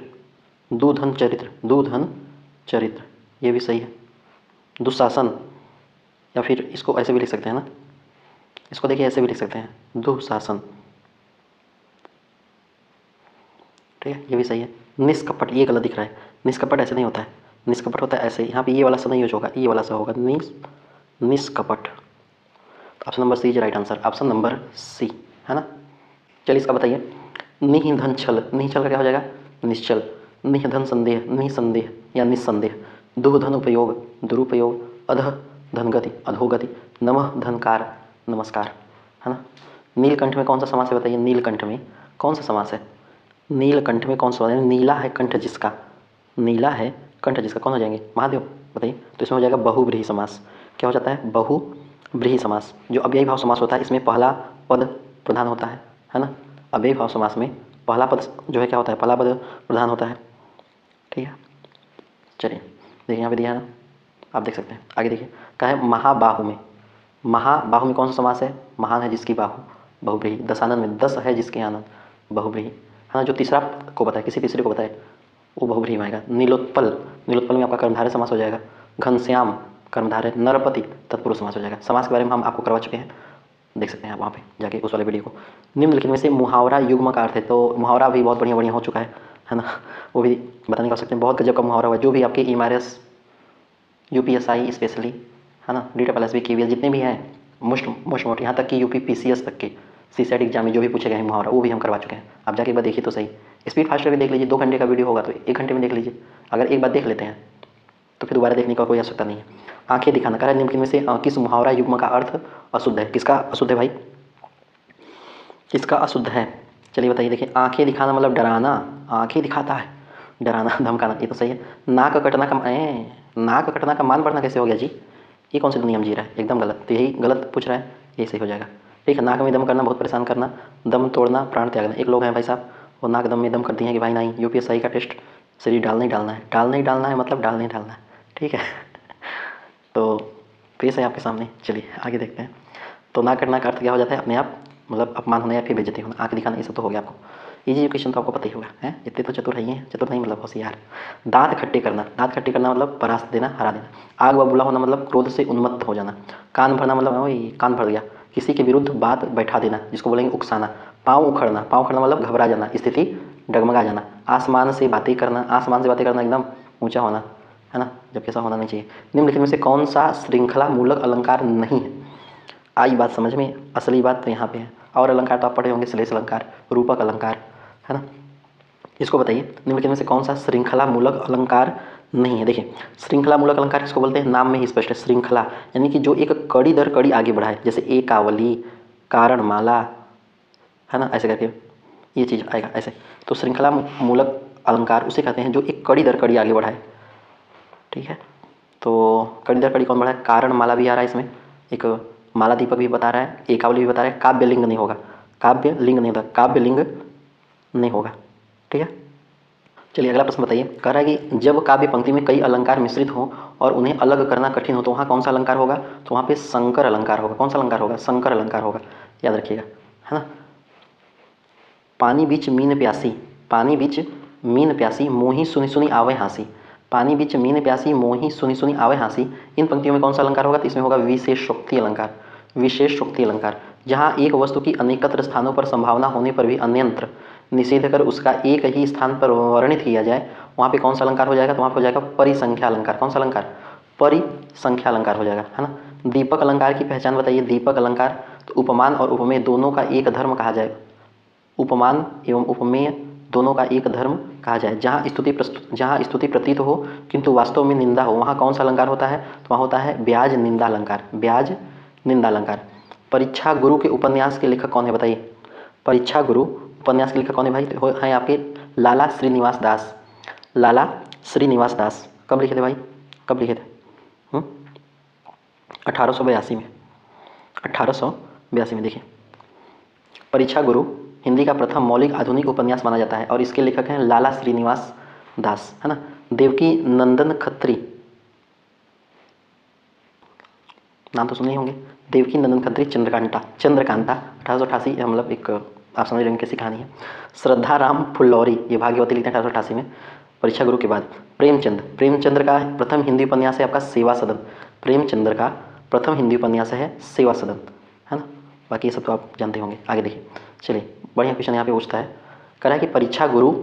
दुधन चरित्र, दुधन चरित्र, ये भी सही है। दुशासन, या फिर इसको ऐसे भी लिख सकते हैं ना, इसको देखिए ऐसे भी लिख सकते हैं, दुशासन, ठीक है, ये भी सही है। निष्कपट, ये गलत दिख रहा है, निष्कपट ऐसे नहीं होता है, निष्कपट होता है ऐसे, यहाँ पे ये वाला सा नहीं यूज होगा, ये वाला सा होगा, निष्कपट। Option number C is right answer, option number C, है ना। चलिए इसका बताइए। निधन छल, निश्चल का क्या हो जाएगा, निश्चल। निधन संदेह, निसंदेह या निस्संदेह। दुर्धन उपयोग, दुरुपयोग। अधः धन गति, अधोगति। नमः धनकार, नमस्कार, है ना। नीलकंठ में कौन सा समास है बताइए, नीलकंठ में कौन सा समास है, नीलकंठ में कौन सा, नीला है कंठ जिसका, नीला है कंठ जिसका, कौन हो जाएंगे, महादेव, बताइए। तो इसमें हो जाएगा बहुव्रीहि समास। क्या हो जाता है, बहुव्रीहि समास। जो अव्ययी भाव समास होता है इसमें पहला पद प्रधान होता है ना। अव्ययी भाव समास में पहला पद जो है क्या होता है, पहला पद प्रधान होता है, ठीक है। चलिए देखिए यहाँ पे दिया है ना, आप देख सकते हैं। आगे देखिए, क्या है, महाबाहु में, महाबाहु में कौन सा समास है, महान है जिसकी बाहु, बहुव्रीहि। दशानन में, दस है जिसके आनंद, बहुव्रीहि, हाँ। जो तीसरा को बताए, किसी तीसरे को बताए, वो बहुव्रीहि में आएगा। नीलोत्पल, नीलोत्पल में आपका कर्मधारय समास हो जाएगा। घनश्याम कर्मधारय। नरपति तत्पुरुष समास हो जाएगा। समास के बारे में हम आपको करवा चुके हैं, देख सकते हैं आप वहाँ पे जाके उस वाले वीडियो को। निम्नलिखित में से मुहावरा युग्म का अर्थ है, तो मुहावरा भी बहुत बढ़िया बढ़िया हो चुका है ना, वो भी बताने का सकते हैं। बहुत गजब का मुहावरा हुआ, जो भी आपके एमआरएस, यूपीएसआई स्पेशली, है ना, DSSB KVS जितने भी हैं, मोस्ट यहाँ तक कि यूपी PCS तक के CSET एग्जाम में जो भी पूछे गए हैं मुहावरा, वो भी हम करवा चुके हैं। आप जाके एक बार देखिए तो सही, स्पीड फास्ट करके देख लीजिए। 2 घंटे का वीडियो होगा तो 1 घंटे में देख लीजिए। अगर एक बार देख लेते हैं तो फिर दोबारा देखने का कोई आवश्यकता नहीं है। आंखें दिखाना, कह रहा है निम्नलिखित में से किस मुहावरा युग्म का अर्थ अशुद्ध है, किसका अशुद्ध है भाई, किसका अशुद्ध है। चलिए बताइए। देखिए आंखें दिखाना मतलब डराना, आंखें दिखाता है, डराना, धमकाना, ये तो सही है। नाक कटना का मान बढ़ना कैसे हो गया जी? ये कौन सी दुनिया में जी रहा है? एकदम गलत। तो यही गलत पूछ रहा है, यही सही हो जाएगा। ठीक है, नाक में दम करना, बहुत परेशान करना, दम तोड़ना, प्राण त्यागना। एक लोग हैं भाई साहब, वो नाक दम में दम करती हैं कि भाई नहीं, यूपीएससी का टेस्ट शरीर डालना ही डालना है। डालना ही डालना है मतलब डालना ही डालना है। ठीक है तो पेश है आपके सामने, चलिए आगे देखते हैं। तो नाक कटना का अर्थ क्या हो जाता है? अपने आप मतलब अपमान होना या फिर बेइज्जती होना, आँख दिखाना, ये सब तो हो गया आपको। इजी एजुकेशन तो आपको पता ही होगा, है इतने तो चतुर ही हैं, चतुर नहीं मतलब होशियार। दांत खट्टे करना, दांत खट्टे करना मतलब परास्त देना, हरा देना। आग बबूला होना मतलब क्रोध से उन्मत्त हो जाना। कान भरना मतलब वही कान भर गया, किसी के विरुद्ध बात बैठा देना, जिसको बोलेंगे उकसाना। पाँव उखड़ना, पाँव उखड़ना मतलब घबरा जाना, स्थिति डगमगा जाना। आसमान से बातें करना, आसमान से बातें करना एकदम ऊंचा होना, है ना, जबकि ऐसा होना नहीं चाहिए। निम्नलिखित में से कौन सा श्रृंखला मूलक अलंकार नहीं है? आई बात समझ में, असली बात तो यहाँ पे है। और अलंकार तो आप पढ़े होंगे, श्लेष अलंकार, रूपक अलंकार, है ना। इसको बताइए निम्नलिखित में से कौन सा श्रृंखला मूलक अलंकार नहीं है? देखिए, श्रृंखला मूलक अलंकार किसको बोलते हैं? नाम में ही स्पष्ट है, श्रृंखला यानी कि जो एक कड़ी दर कड़ी आगे बढ़ाए, जैसे एकावली, कारणमाला, है ना, ऐसे करके ये चीज़ आएगा ऐसे। तो श्रृंखला मूलक अलंकार उसे कहते हैं जो एक कड़ी दर कड़ी आगे बढ़ाए। ठीक है, तो कड़ी दर कड़ी कौन बढ़ाए? कारणमाला भी आ रहा है इसमें, एक माला दीपक भी बता रहा है, एकावली भी बता रहा है। काव्य लिंग नहीं होगा, काव्य लिंग नहीं होता, काव्य लिंग नहीं होगा। ठीक है, चलिए अगला प्रश्न बताइए। कह रहा है कि जब काव्य पंक्ति में कई अलंकार मिश्रित हों और उन्हें अलग करना कठिन हो तो वहाँ कौन सा अलंकार होगा? तो वहाँ पे संकर अलंकार होगा। कौन सा अलंकार होगा? संकर अलंकार होगा, याद रखिएगा, है ना। पानी बीच मीन प्यासी, पानी बीच मीन प्यासी, मोही सुनी सुनी आवे हाँसी। पानी बीच मीन प्यासी, मोही सुनी सुनी आवे हाँसी, इन पंक्तियों में कौन सा अलंकार होगा? तो इसमें होगा विशेषोक्ति अलंकार। विशेषोक्ति अलंकार, जहाँ एक वस्तु की अनेकत्र स्थानों पर संभावना होने पर भी अन्यत्र निषेध कर उसका एक ही स्थान पर वर्णित किया जाए, वहाँ पे कौन सा अलंकार हो जाएगा? तो वहाँ पे हो जाएगा परिसंख्या अलंकार। कौन सा अलंकार? परिसंख्या अलंकार हो जाएगा, है ना। दीपक अलंकार की पहचान बताइए। दीपक अलंकार, तो उपमान और उपमेय दोनों का एक धर्म कहा जाए। उपमान एवं उपमेय दोनों का एक धर्म कहा जाए। जहाँ स्तुति प्रतीत हो किंतु वास्तव में निंदा हो, वहाँ कौन सा अलंकार होता है? तो वहाँ होता है ब्याज निंदा अलंकार। ब्याज निंदा अलंकार। परीक्षा गुरु के उपन्यास के लेखक कौन है बताइए? परीक्षा गुरु उपन्यास के लेखक कौन है भाई? तो हैं आपके लाला श्रीनिवास दास। लाला श्रीनिवास दास कब लिखे थे भाई? कब लिखे थे? 1882 में। 1882 में। देखिए, परीक्षा गुरु हिंदी का प्रथम मौलिक आधुनिक उपन्यास माना जाता है और इसके लेखक हैं लाला श्रीनिवास दास, है ना। देवकी नंदन खत्री, नाम तो सुने ही होंगे। देवकी नंदन खत्री चंद्रकांता 1888, मतलब एक आप समझ रहे हैं कैसी कहानी है। श्रद्धा राम फुल्लौरी, ये भाग्यवती लिखते हैं 1888 में, परीक्षा गुरु के बाद। प्रेमचंद्र का प्रथम हिंदी उपन्यास है आपका सेवा सदन। प्रेमचंद्र का प्रथम हिंदी उपन्यास है सेवा सदन, है ना। बाकी ये सब तो आप जानते होंगे। आगे देखिए, चलिए बढ़िया क्वेश्चन यहाँ पे पूछता है। कह रहा है कि परीक्षा गुरु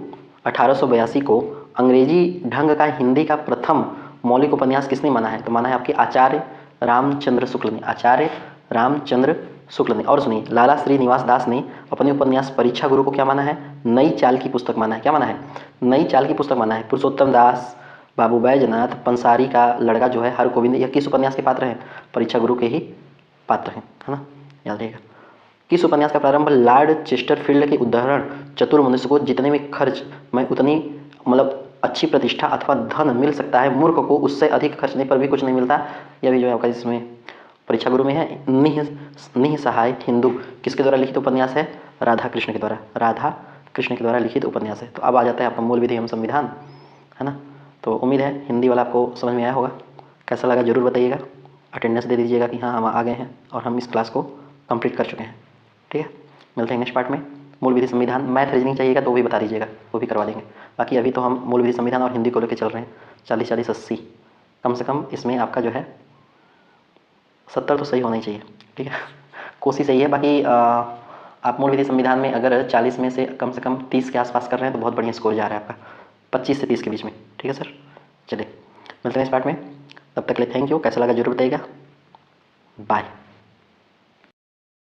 1882 को अंग्रेजी ढंग का हिंदी का प्रथम मौलिक उपन्यास किसने माना है? तो माना है आपके आचार्य रामचंद्र शुक्ल ने। आचार्य रामचंद्र शुक्ल ने। और सुनिए, लाला श्रीनिवास दास ने अपने उपन्यास परीक्षा गुरु को क्या माना है? नई चाल की पुस्तक माना है। क्या माना है? नई चाल की पुस्तक माना है। पुरुषोत्तम दास, बाबू बैजनाथ, पंसारी का लड़का जो है हरगोविंद, यह किस उपन्यास के पात्र हैं? परीक्षा गुरु के ही पात्र हैं, है ना, याद रहेगा। किस उपन्यास का प्रारंभ लॉर्ड चेस्टरफील्ड के उदाहरण चतुर मनुष्य को जितने में खर्च में उतनी मतलब अच्छी प्रतिष्ठा अथवा धन मिल सकता है, मूर्ख को उससे अधिक खर्चने पर भी कुछ नहीं मिलता, यह भी जो है आपका इसमें परीक्षा गुरु में है। निःसहाय हिंदू किसके द्वारा लिखित उपन्यास है? राधा कृष्ण के द्वारा। राधा कृष्ण के द्वारा लिखित उपन्यास है। तो अब आ जाता है आपका मूल विधि एवं संविधान, है ना। तो उम्मीद है हिंदी वाला आपको समझ में आया होगा। कैसा लगा जरूर बताइएगा। अटेंडेंस दे दीजिएगा कि हाँ हम आ गए हैं और हम इस क्लास को कंप्लीट कर चुके हैं। ठीक है, मिलते हैं नेक्स्ट पार्ट में। मूल विधि संविधान, मैथ रीजनिंग चाहिएगा तो वो भी बता दीजिएगा, वो भी करवा देंगे। बाकी अभी तो हम मूल विधि संविधान और हिंदी को लेकर चल रहे हैं। 40-40-80 कम से कम इसमें आपका जो है 70 तो सही होना ही चाहिए। ठीक है, कोशिश यही है। बाकी आप मूल विधि संविधान में अगर 40 में से कम 30 के आसपास कर रहे हैं तो बहुत बढ़िया स्कोर जा रहा है आपका, 25 से 30 के बीच में। ठीक है सर, चलिए मिलते हैं इस पार्ट में। तब तक के लिए थैंक यू। कैसा लगा जरूर बताइएगा। बाय।